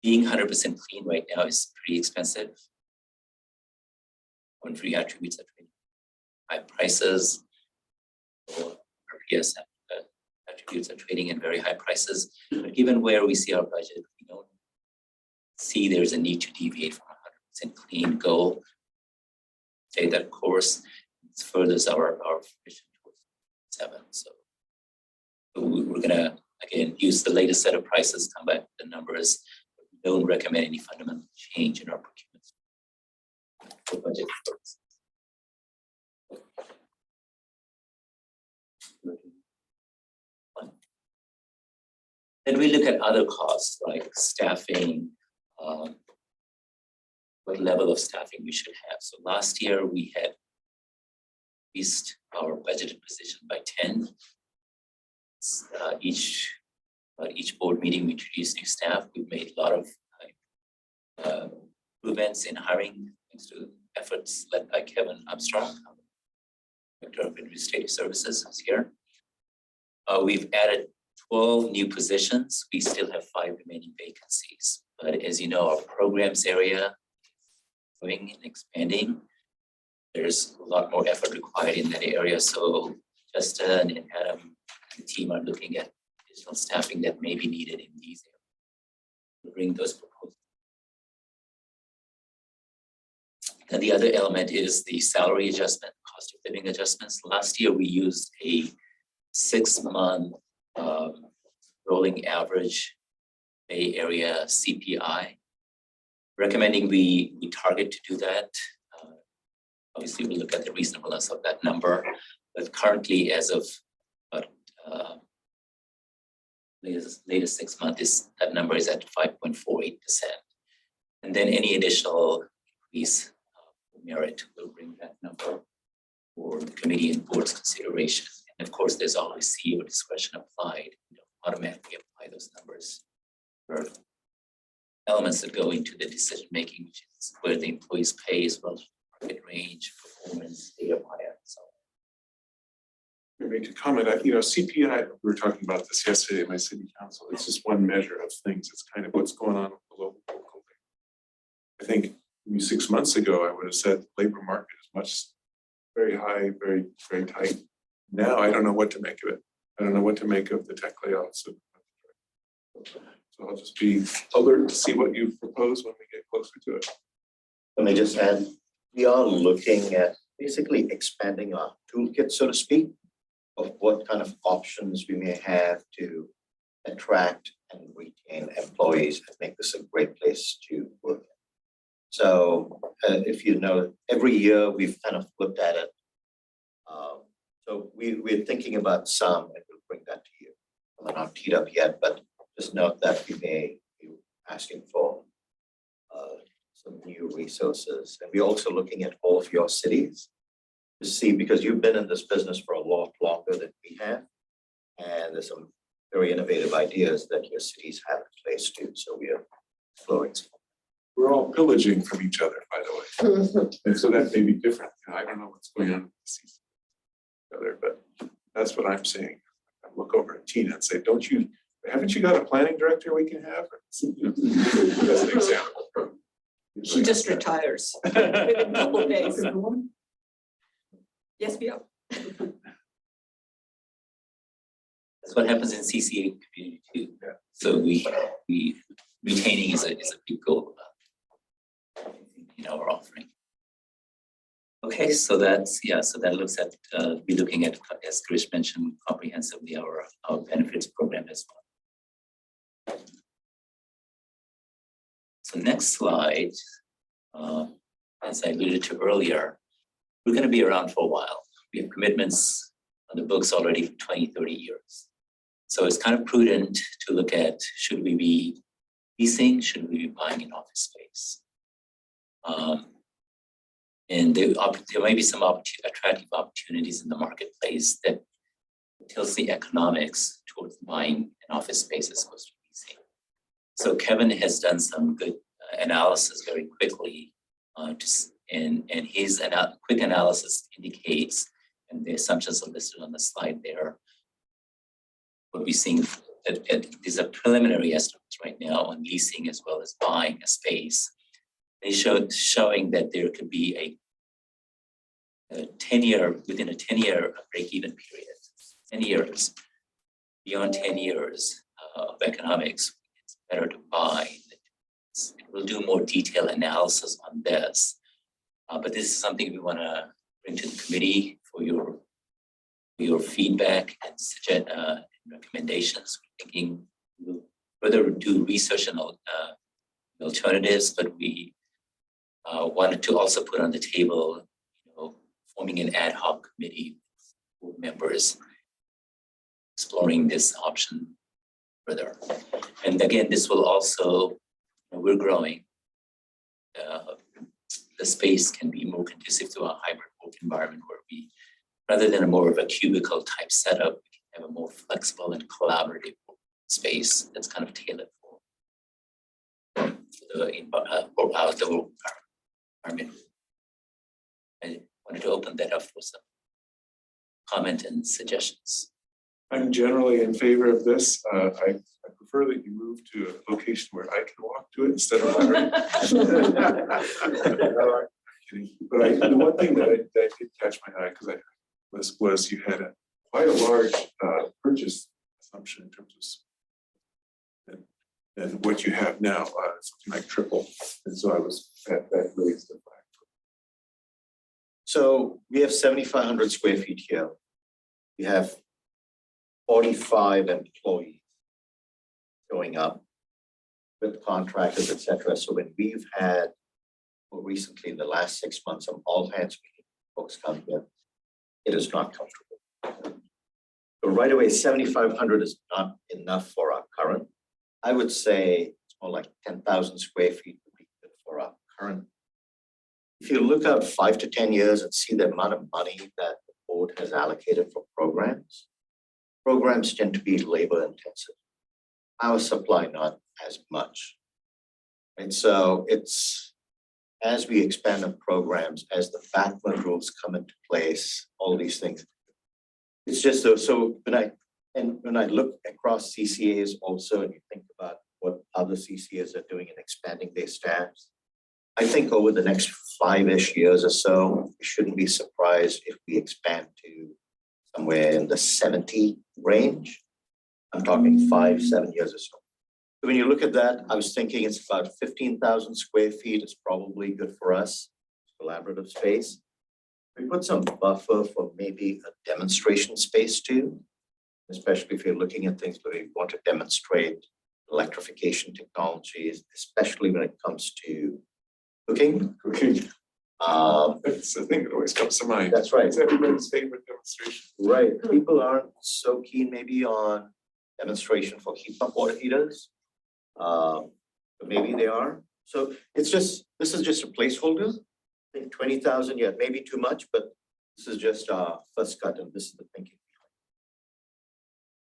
being 100% clean right now is pretty expensive. One free attributes are high prices, or RPS attributes are trading at very high prices. But given where we see our budget, we don't see there's a need to deviate from 100% clean goal. Stay that course. It furthers our mission towards So we're gonna, again, use the latest set of prices, come back with the numbers. Don't recommend any fundamental change in our procurement for budget purposes. Then we look at other costs like staffing, what level of staffing we should have. So last year we had increased our budgeted position by 10. Each board meeting we introduced new staff. We've made a lot of improvements in hiring thanks to efforts led by Kevin Armstrong, Director of Administrative Services is here. We've added 12 new positions. We still have 5 remaining vacancies. But as you know, our programs area is growing and expanding. There's a lot more effort required in that area. So Justin and Adam and the team are looking at additional staffing that may be needed in these areas. We'll bring those proposals. And the other element is the salary adjustment, cost of living adjustments. Last year, we used a 6-month rolling average Bay Area CPI. Recommending we target to do that. Obviously, we look at the reasonableness of that number, but currently, as of latest 6 months, that number is at 5.48%. And then any additional increase merit will bring that number for the committee and board's consideration. And of course, there's always CEO discretion applied. You don't automatically apply those numbers. There are elements that go into the decision making, which is where the employees pay as well as market range, performance, data buyer, and so on. Make a comment, CPI, we were talking about this yesterday at my city council. It's just one measure of things. It's kind of what's going on with the local. I think 6 months ago, I would have said the labor market is very high, very, very tight. Now I don't know what to make of it. I don't know what to make of the tech layoffs. So I'll just be alert to see what you propose when we get closer to it. Let me just add, we are looking at basically expanding our toolkit, so to speak, of what kind of options we may have to attract and retain employees and make this a great place to work. So if you know, every year we've kind of looked at it. So we're thinking about some, and we'll bring that to you. We're not teed up yet, but just note that we may be asking for some new resources. And we're also looking at all of your cities to see, because you've been in this business for a lot longer than we have. And there's some very innovative ideas that your cities have in place too. So we are exploring. We're all pillaging from each other, by the way. And so that may be different. I don't know what's going on with the other, but that's what I'm seeing. I look over at Tina and say, haven't you got a planning director we can have? That's an example. She just retires within a couple of days. Yes, we are. That's what happens in CCA community too. Yeah. So we retaining is a big goal in our offering. Okay, so that's so that looks at be looking at, as Krish mentioned, comprehensively our benefits program as well. So next slide, as I alluded to earlier, we're going to be around for a while. We have commitments on the books already for 20, 30 years. So it's kind of prudent to look at, should we be leasing, should we be buying an office space? And there may be some attractive opportunities in the marketplace that tilts the economics towards buying an office space as opposed to leasing. So Kevin has done some good analysis very quickly, and his quick analysis indicates, and the assumptions are listed on the slide there, what we're seeing, these are preliminary estimates right now on leasing as well as buying a space. They showing that there could be a 10-year, within a 10-year break-even period, 10 years, beyond 10 years of economics, it's better to buy. We'll do more detailed analysis on this, but this is something we want to bring to the committee for your your feedback and recommendations. We're thinking we'll further do research on alternatives, but we wanted to also put on the table, forming an ad hoc committee with members exploring this option further. And again, this will also, we're growing. The space can be more conducive to a hybrid work environment where we, rather than a more of a cubicle type setup, we can have a more flexible and collaborative space that's kind of tailored for the outdoor environment. I wanted to open that up for some comment and suggestions. I'm generally in favor of this. I prefer that you move to a location where I can walk to it instead of Larry. But the one thing that did catch my eye, because was you had quite a large purchase assumption in terms of than what you have now, something like triple. And so that raised the flag. So we have 7,500 square feet here. We have 45 employees going up with contractors, et cetera. So when we've had, well, recently in the last 6 months, some all hands meeting, folks come here, it is not comfortable. So right away, 7,500 is not enough for our current. I would say it's more like 10,000 square feet would be good for our current. If you look out 5 to 10 years and see the amount of money that the board has allocated for programs tend to be labor intensive. Power supply, not as much. And so it's, as we expand on programs, as the backbone rules come into place, all these things, it's just so when I look across CCAs also, and you think about what other CCAs are doing and expanding their staffs, I think over the next 5-ish years or so, we shouldn't be surprised if we expand to somewhere in the 70 range. I'm talking 5-7 years or so. So when you look at that, I was thinking it's about 15,000 square feet is probably good for us, collaborative space. We put some buffer for maybe a demonstration space too, especially if you're looking at things where you want to demonstrate electrification technologies, especially when it comes to cooking. That's the thing that always comes to mind. That's right. It's everybody's favorite demonstration. Right. People aren't so keen maybe on demonstration for heat pump water heaters. But maybe they are. So it's just, this is just a placeholder. I think 20,000, yeah, maybe too much, but this is just our first cut and this is the thinking.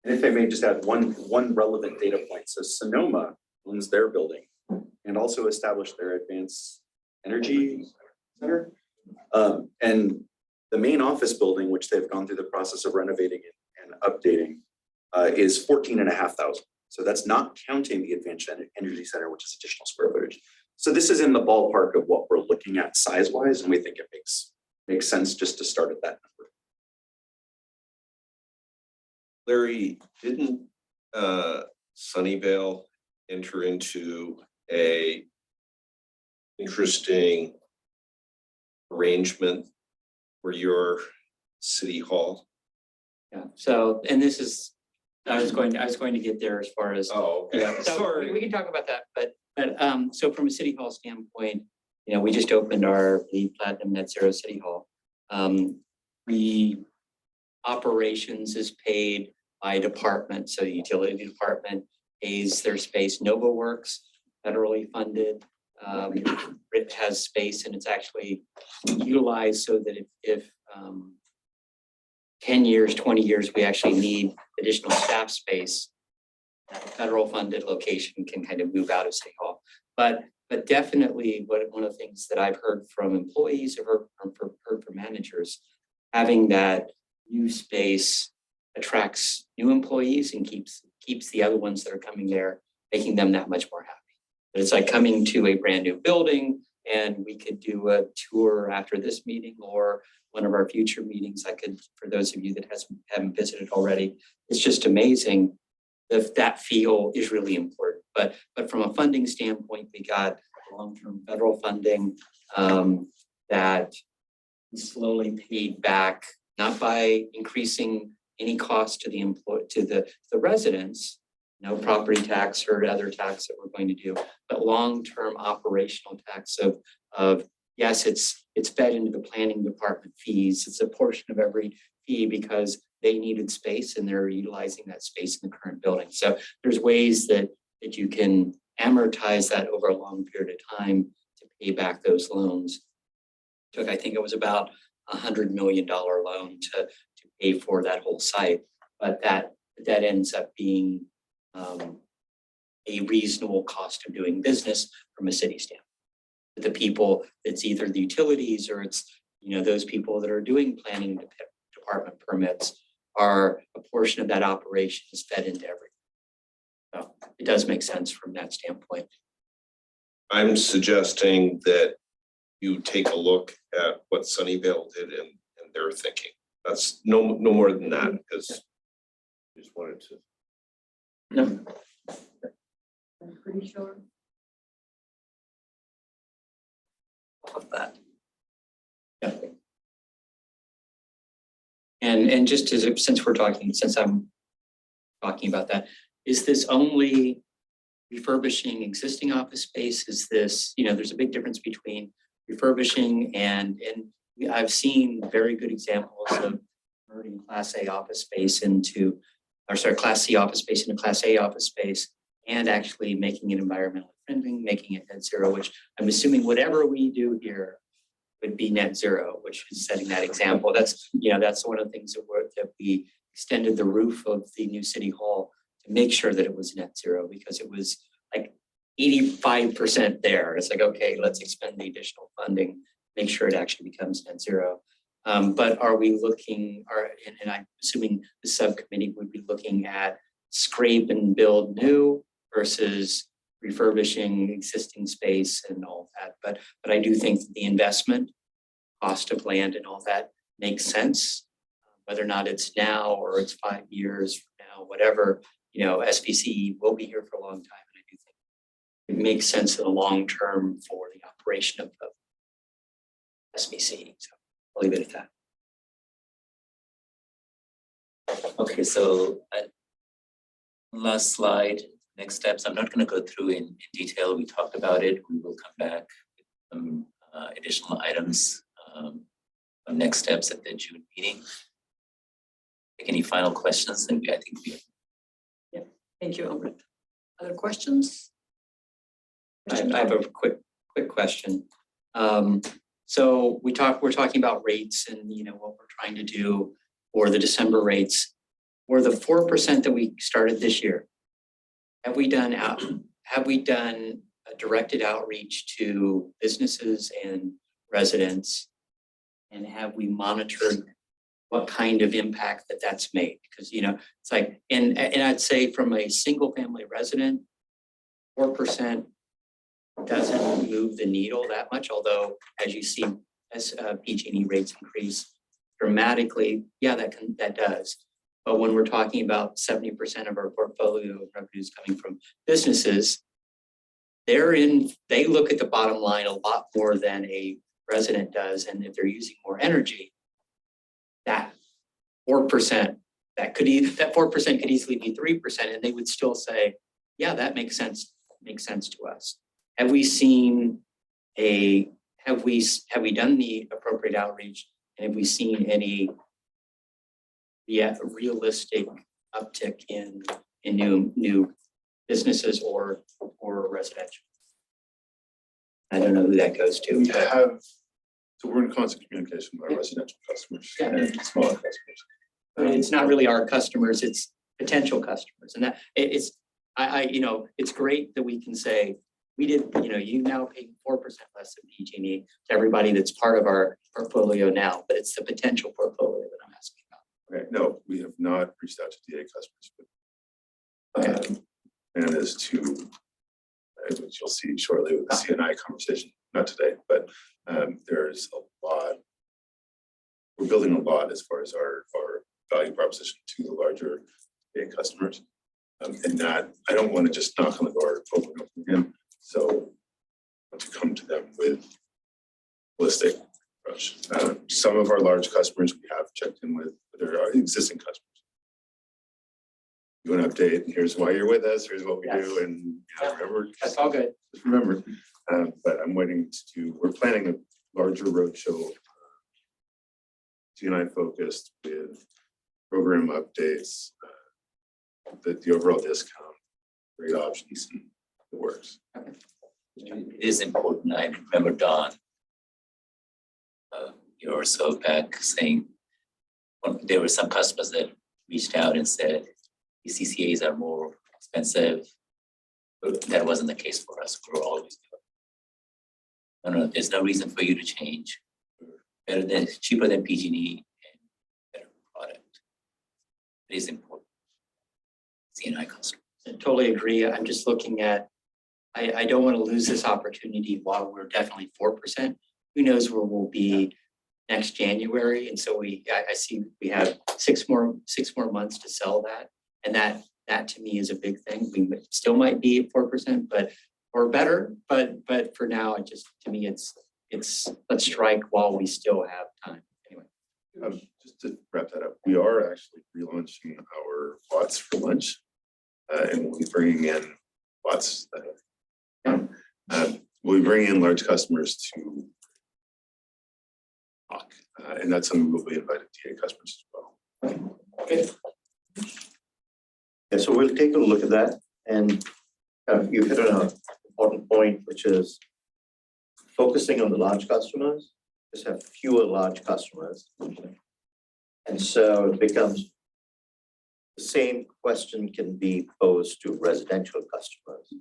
And if I may just add one relevant data point. So Sonoma owns their building and also established their advanced energy center. And the main office building, which they've gone through the process of renovating and updating, is 14,500. So that's not counting the advanced energy center, which is additional square footage. So this is in the ballpark of what we're looking at size-wise, and we think it makes sense just to start at that number. Larry, didn't Sunnyvale enter into a interesting arrangement for your city hall? Yeah, so, and this is, I was going to get there as far as. Oh, okay. Yeah, so Sorry. we can talk about that, but so from a city hall standpoint, we just opened our LEED Platinum Net Zero City Hall. Operations is paid by department, so the utility department pays their space. Nova Works, federally funded. It has space and it's actually utilized so that if 10 years, 20 years, we actually need additional staff space, that federal funded location can kind of move out of City Hall. But definitely one of the things that I've heard from employees or heard from managers, having that new space attracts new employees and keeps the other ones that are coming there, making them that much more happy. But it's like coming to a brand new building, and we could do a tour after this meeting or one of our future meetings. I could, for those of you that haven't visited already, it's just amazing. That feel is really important. But from a funding standpoint, we got long-term federal funding that slowly paid back not by increasing any cost to the the residents, no property tax or other tax that we're going to do, but long-term operational tax of yes, it's fed into the planning department fees. It's a portion of every fee because they needed space and they're utilizing that space in the current building. So there's ways that you can amortize that over a long period of time to pay back those loans. I think it was about $100 million loan to pay for that whole site, but that ends up being a reasonable cost of doing business from a city standpoint. The people, it's either the utilities or it's, those people that are doing planning department permits are a portion of that operation is fed into everything. So it does make sense from that standpoint. I'm suggesting that you take a look at what Sunnyvale did and their thinking. That's no more than that, because I just wanted to. No. I'm pretty sure. Of that. Yeah. And just since I'm talking about that, is this only refurbishing existing office space? Is this, there's a big difference between refurbishing and I've seen very good examples of converting Class A office space into, Class C office space into Class A office space and actually making it environmentally friendly, making it net zero, which I'm assuming whatever we do here would be net zero, which is setting that example. That's one of the things that we extended the roof of the new city hall to make sure that it was net zero, because it was like 85% there. It's like, okay, let's expend the additional funding, make sure it actually becomes net zero. But are we looking, and I'm assuming the subcommittee would be looking at scrape and build new versus refurbishing existing space and all that. But I do think that the investment, cost of land and all that makes sense. Whether or not it's now or it's 5 years from now, whatever, SVCE will be here for a long time. And I do think it makes sense in the long term for the operation of SVCE. So I'll leave it at that. Okay, so last slide, next steps. I'm not going to go through in detail. We talked about it. We will come back with some additional items on next steps at the June meeting. Any final questions? Then I think we. Yeah, thank you, Amrit. Other questions? I have a quick question. So we're talking about rates and what we're trying to do for the December rates. Or the 4% that we started this year. Have we done a directed outreach to businesses and residents? And have we monitored what kind of impact that's made? Because it's like, and I'd say from a single family resident, 4% doesn't move the needle that much. Although, as you see, as PG&E rates increase dramatically, yeah, that does. But when we're talking about 70% of our portfolio revenues coming from businesses, they look at the bottom line a lot more than a resident does. And if they're using more energy, that 4%, that 4% could easily be 3%, and they would still say, yeah, that makes sense to us. Have we done the appropriate outreach, and have we seen any realistic uptick in new businesses or residential? I don't know who that goes to. We have, so we're in constant communication with our residential customers and smaller customers. I mean, it's not really our customers, it's potential customers. And that it's great that we can say, you now pay 4% less than PG&E to everybody that's part of our portfolio now, but it's the potential portfolio that I'm asking about. Okay, no, we have not reached out to DA customers. And as to, which you'll see shortly with the CNI conversation, not today, but there's a lot. We're building a lot as far as our value proposition to the larger DA customers. And that I don't want to just knock on the door over and over again. So to come to them with holistic approach. Some of our large customers we have checked in with, that are our existing customers. You want to update, here's why you're with us, here's what we do, and you know, remember. That's all good. Just remember, but I'm waiting we're planning a larger roadshow. T&I focused with program updates, the overall discount, great options, and it works. It is important. I remember Don a year or so back saying there were some customers that reached out and said the CCAs are more expensive. But that wasn't the case for us. We were always good. No, there's no reason for you to change. Cheaper than PG&E and better product. It is important. C&I customers. I totally agree. I'm just looking at, I don't want to lose this opportunity while we're definitely 4%. Who knows where we'll be next January? And so I see we have six more months to sell that. And that to me is a big thing. We still might be at 4%, but or better. But for now, to me, it's let's strike while we still have time. Anyway. Just to wrap that up, we are actually relaunching our Watts for lunch, and we'll be bringing in Watts. We'll be bringing in large customers to talk, and that's something we'll be invited TA customers as well. Okay. Yeah, so we'll take a look at that, and you hit on an important point, which is focusing on the large customers. Just have fewer large customers, and so it becomes the same question can be posed to residential customers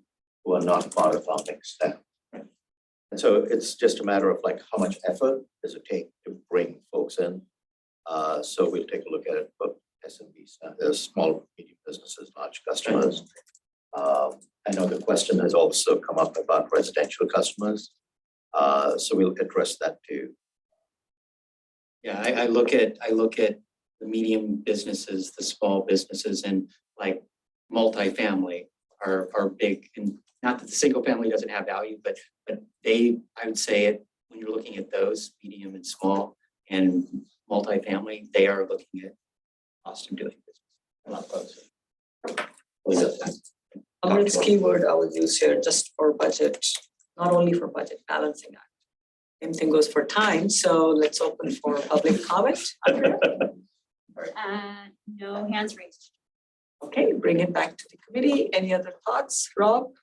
who are not part of our mix staff. And so it's just a matter of like how much effort does it take to bring folks in. So we'll take a look at it for SMBs, there's small, medium businesses, large customers. I know the question has also come up about residential customers. So we'll address that too. Yeah, I look at the medium businesses, the small businesses, and like multifamily are big. And not that the single family doesn't have value, but I would say it when you're looking at those medium and small and multifamily, they are looking at cost of doing business. It's keyword I would use here just for budget, not only for budget balancing act. Same thing goes for time. So let's open for public comment. No hands raised. Okay, bring it back to the committee. Any other thoughts, Rob?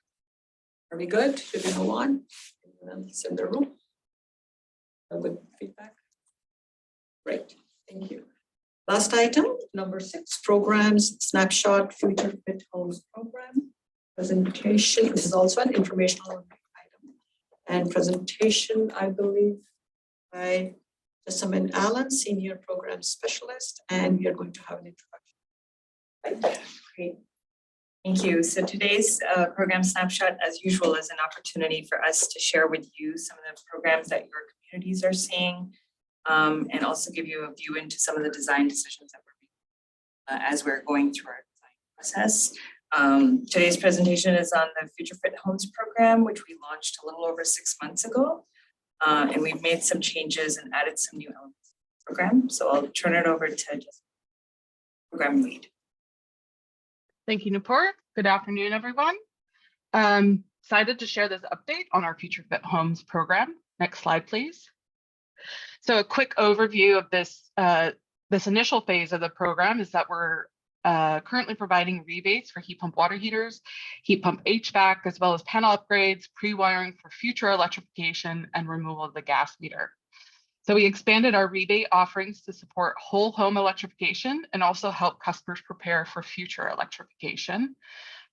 Are we good? Should we move on? It's in the room. Good feedback. Great, thank you. Last item, number 6, programs, snapshot, future fit homes program. Presentation, this is also an informational item. And presentation, I believe, by Jessamine Allen, Senior Program Specialist, and we are going to have an introduction. Right? Great. Thank you. So today's program snapshot, as usual, is an opportunity for us to share with you some of the programs that your communities are seeing, and also give you a view into some of the design decisions that we're making as we're going through our design process. Today's presentation is on the Future Fit Homes program, which we launched a little over 6 months ago. And we've made some changes and added some new elements to the program. So I'll turn it over to just program lead. Thank you, Nupur. Good afternoon, everyone. Excited to share this update on our Future Fit Homes program. Next slide, please. So a quick overview of this initial phase of the program is that we're currently providing rebates for heat pump water heaters, heat pump HVAC, as well as panel upgrades, pre-wiring for future electrification, and removal of the gas meter. So we expanded our rebate offerings to support whole home electrification and also help customers prepare for future electrification.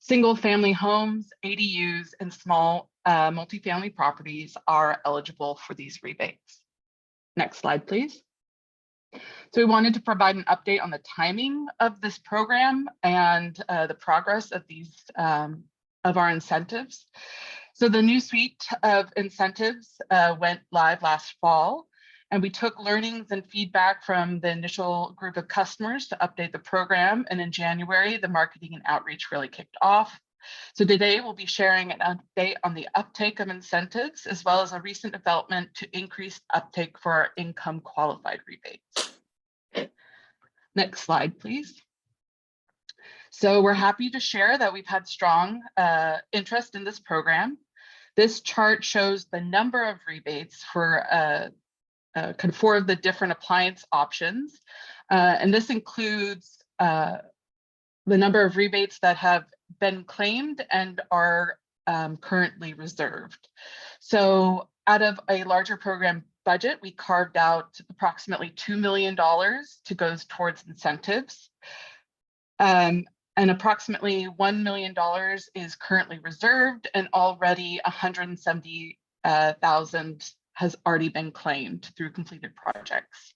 Single family homes, ADUs, and small multifamily properties are eligible for these rebates. Next slide, please. So we wanted to provide an update on the timing of this program and the progress of these of our incentives. So the new suite of incentives went live last fall, and we took learnings and feedback from the initial group of customers to update the program. And in January, the marketing and outreach really kicked off. So today we'll be sharing an update on the uptake of incentives, as well as a recent development to increase uptake for our income qualified rebates. Next slide, please. So we're happy to share that we've had strong interest in this program. This chart shows the number of rebates for kind of 4 of the different appliance options. And this includes the number of rebates that have been claimed and are currently reserved. So out of a larger program budget, we carved out approximately $2 million to go towards incentives. And approximately $1 million is currently reserved, and already 170,000 has already been claimed through completed projects.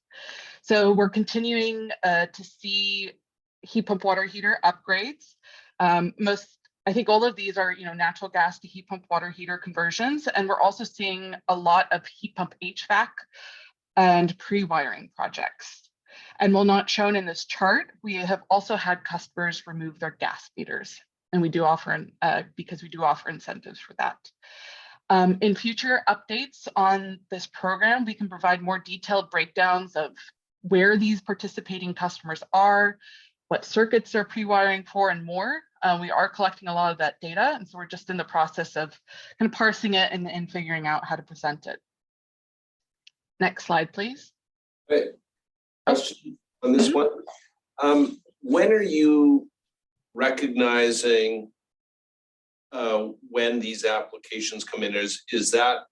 So we're continuing to see heat pump water heater upgrades. I think all of these are, natural gas to heat pump water heater conversions, and we're also seeing a lot of heat pump HVAC and pre-wiring projects. And while not shown in this chart, we have also had customers remove their gas meters, and we do offer because we do offer incentives for that. In future updates on this program, we can provide more detailed breakdowns of where these participating customers are, what circuits they're pre-wiring for, and more. We are collecting a lot of that data, and so we're just in the process of kind of parsing it and figuring out how to present it. Next slide, please. Wait. Question on this one. When are you recognizing when these applications come in? Is that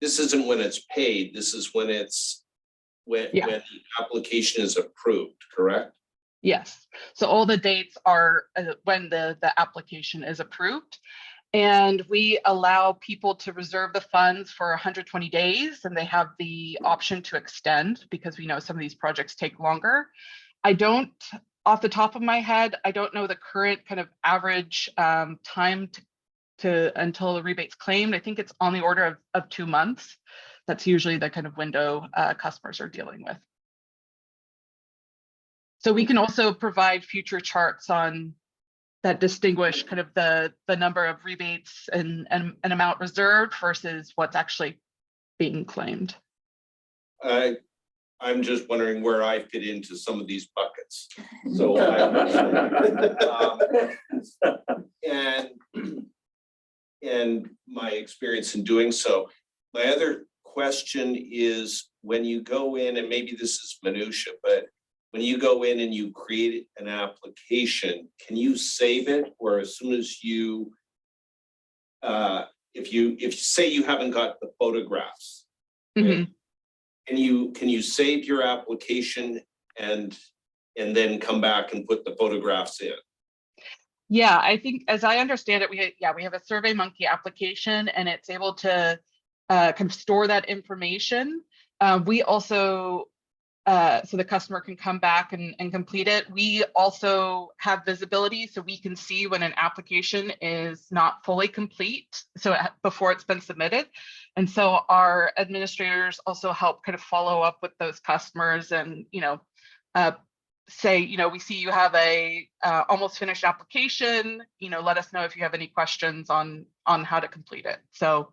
this isn't when it's paid, this is when it's when the application is approved, correct? Yes. So all the dates are when the application is approved. And we allow people to reserve the funds for 120 days, and they have the option to extend because we know some of these projects take longer. I don't, off the top of my head, I don't know the current kind of average time to until the rebate's claimed. I think it's on the order of 2 months. That's usually the kind of window customers are dealing with. So we can also provide future charts on that distinguish kind of the number of rebates and amount reserved versus what's actually being claimed. I'm just wondering where I fit into some of these buckets. So and my experience in doing so. My other question is, when you go in, and maybe this is minutia, but when you go in and you create an application, can you save it? Or as soon as you, if you say you haven't got the photographs, right? Can you save your application and then come back and put the photographs in? Yeah, I think as I understand it, we have a SurveyMonkey application, and it's able to kind of store that information. We also so the customer can come back and complete it. We also have visibility, so we can see when an application is not fully complete, so before it's been submitted. And so our administrators also help kind of follow up with those customers and, say, we see you have a almost finished application, let us know if you have any questions on how to complete it. So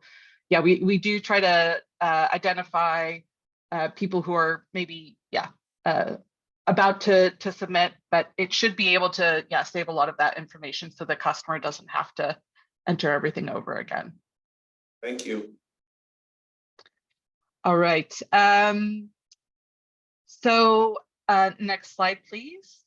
yeah, we do try to identify people who are maybe about to submit, but it should be able to save a lot of that information so the customer doesn't have to enter everything over again. Thank you. All right. So next slide, please.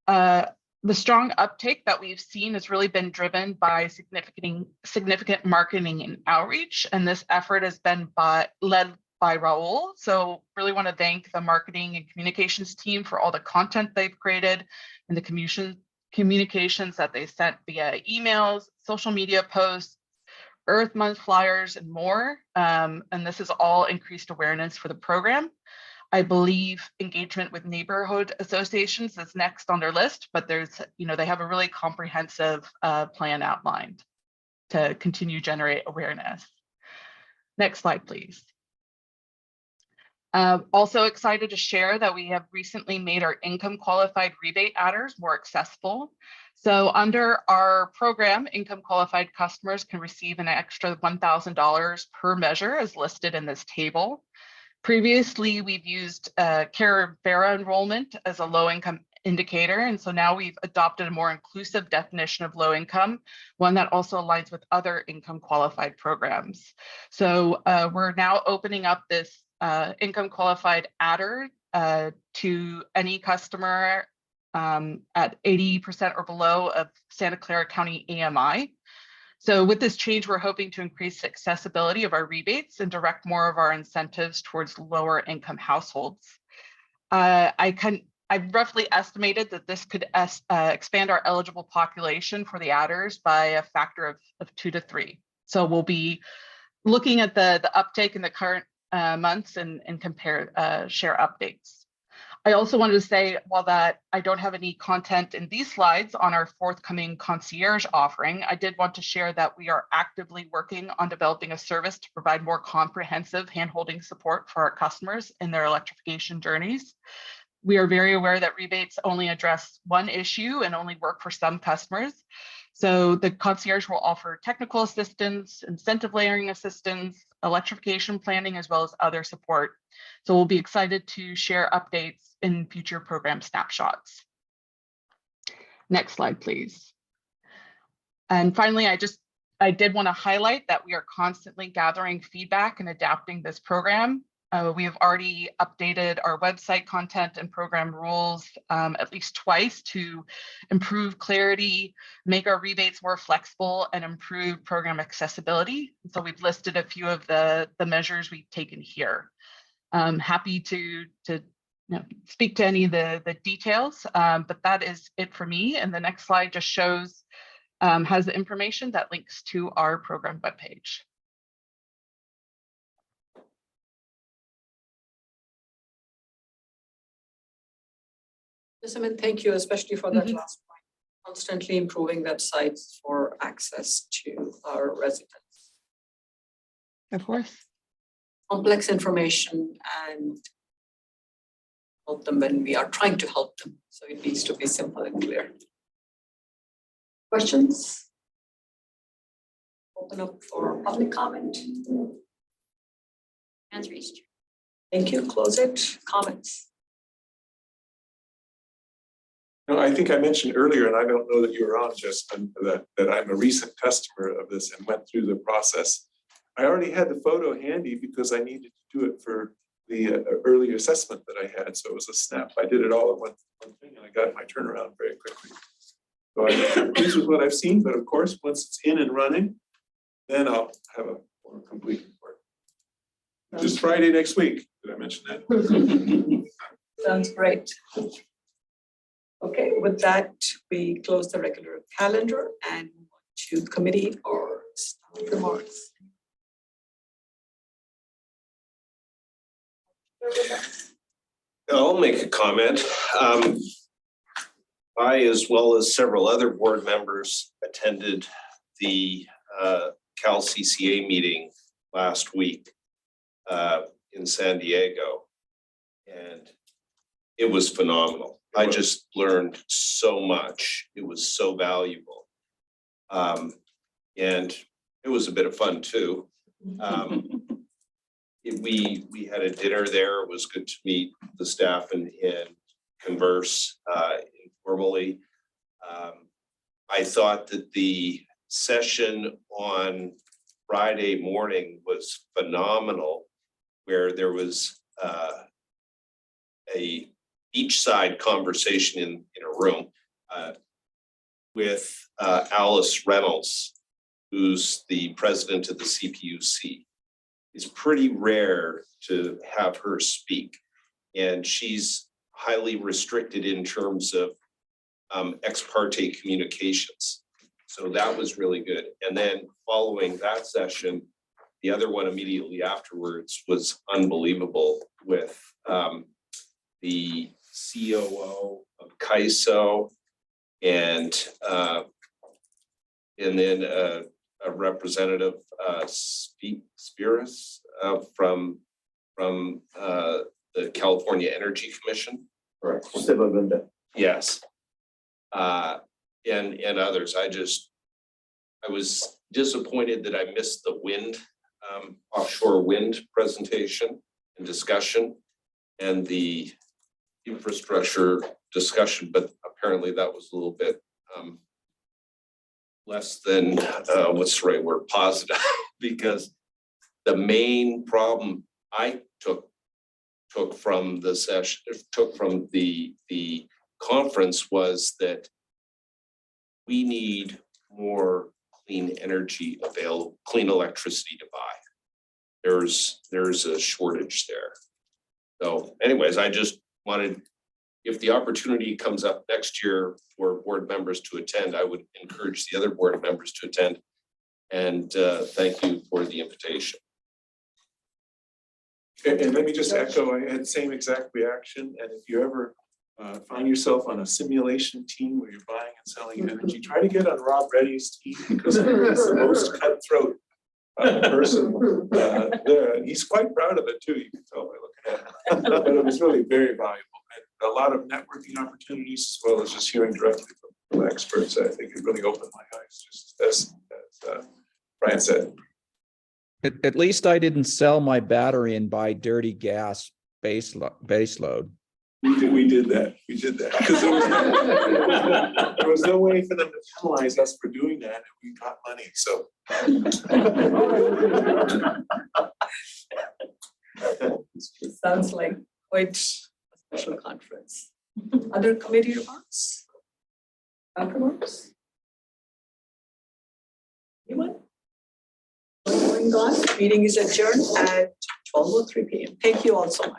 The strong uptake that we've seen has really been driven by significant marketing and outreach, and this effort has been led by Raul. So really want to thank the marketing and communications team for all the content they've created and the communications that they sent via emails, social media posts, Earth Month flyers, and more. And this has all increased awareness for the program. I believe engagement with neighborhood associations is next on their list, but there's, they have a really comprehensive plan outlined to continue to generate awareness. Next slide, please. Also excited to share that we have recently made our income qualified rebate adders more accessible. So under our program, income qualified customers can receive an extra $1,000 per measure as listed in this table. Previously, we've used Caravera enrollment as a low income indicator. And so now we've adopted a more inclusive definition of low income, one that also aligns with other income qualified programs. So we're now opening up this income qualified adder to any customer at 80% or below of Santa Clara County AMI. So with this change, we're hoping to increase accessibility of our rebates and direct more of our incentives towards lower income households. I've roughly estimated that this could expand our eligible population for the adders by a factor of 2 to 3. So we'll be looking at the uptake in the current months and compare share updates. I also wanted to say, while that I don't have any content in these slides on our forthcoming concierge offering, I did want to share that we are actively working on developing a service to provide more comprehensive handholding support for our customers in their electrification journeys. We are very aware that rebates only address one issue and only work for some customers. So the concierge will offer technical assistance, incentive layering assistance, electrification planning, as well as other support. So we'll be excited to share updates in future program snapshots. Next slide, please. And finally, I did want to highlight that we are constantly gathering feedback and adapting this program. We have already updated our website content and program rules at least twice to improve clarity, make our rebates more flexible, and improve program accessibility. So we've listed a few of the measures we've taken here. I'm happy to speak to any of the details, but that is it for me. And the next slide just shows, has the information that links to our program webpage. Yes, I mean, thank you, especially for that last point. Constantly improving websites for access to our residents. Of course. Complex information and help them when we are trying to help them. So it needs to be simple and clear. Questions? Open up for public comment. Hands raised. Thank you. Close it. Comments. No, I think I mentioned earlier, and I don't know that you were on, Justin, that I'm a recent customer of this and went through the process. I already had the photo handy because I needed to do it for the early assessment that I had. So it was a snap. I did it all at one thing and I got my turnaround very quickly. So I'm pleased with what I've seen, but of course, once it's in and running, then I'll have a more complete report. Which is Friday next week. Did I mention that? Sounds great. Okay, with that, we close the regular calendar and move on to the committee or staff remarks. I'll make a comment. I, as well as several other board members, attended the Cal CCA meeting last week in San Diego, and it was phenomenal. I just learned so much. It was so valuable. And it was a bit of fun too. We had a dinner there. It was good to meet the staff and converse informally. I thought that the session on Friday morning was phenomenal, where there was a beachside conversation in a room with Alice Reynolds, who's the president of the CPUC. It's pretty rare to have her speak, and she's highly restricted in terms of ex parte communications. So that was really good. And then following that session, the other one immediately afterwards was unbelievable with the COO of CAISO and then a representative Spiris from the California Energy Commission. Correct. Yes. and others. I was disappointed that I missed the wind, offshore wind presentation and discussion and the infrastructure discussion, but apparently that was a little bit less than, what's the right word, positive, because the main problem I took from the session, took from the conference was that we need more clean energy available, clean electricity to buy. There's a shortage there. So anyways, I just wanted, if the opportunity comes up next year for board members to attend, I would encourage the other board members to attend. And thank you for the invitation. And let me just echo, I had the same exact reaction. And if you ever find yourself on a simulation team where you're buying and selling energy, try to get on Rob Reddy's team because he's the most cutthroat person there. He's quite proud of it too, you can tell by looking at it. But it was really very valuable. And a lot of networking opportunities, as well as just hearing directly from experts. I think it really opened my eyes, just as Brian said. At least I didn't sell my battery and buy dirty gas base load. We did that. We did that. Because there was no way for them to penalize us for doing that if we got money. So. Sounds like quite a special conference. Other committee remarks? Remarks? Anyone? Going on? Meeting is adjourned at 12:03 p.m. Thank you all so much.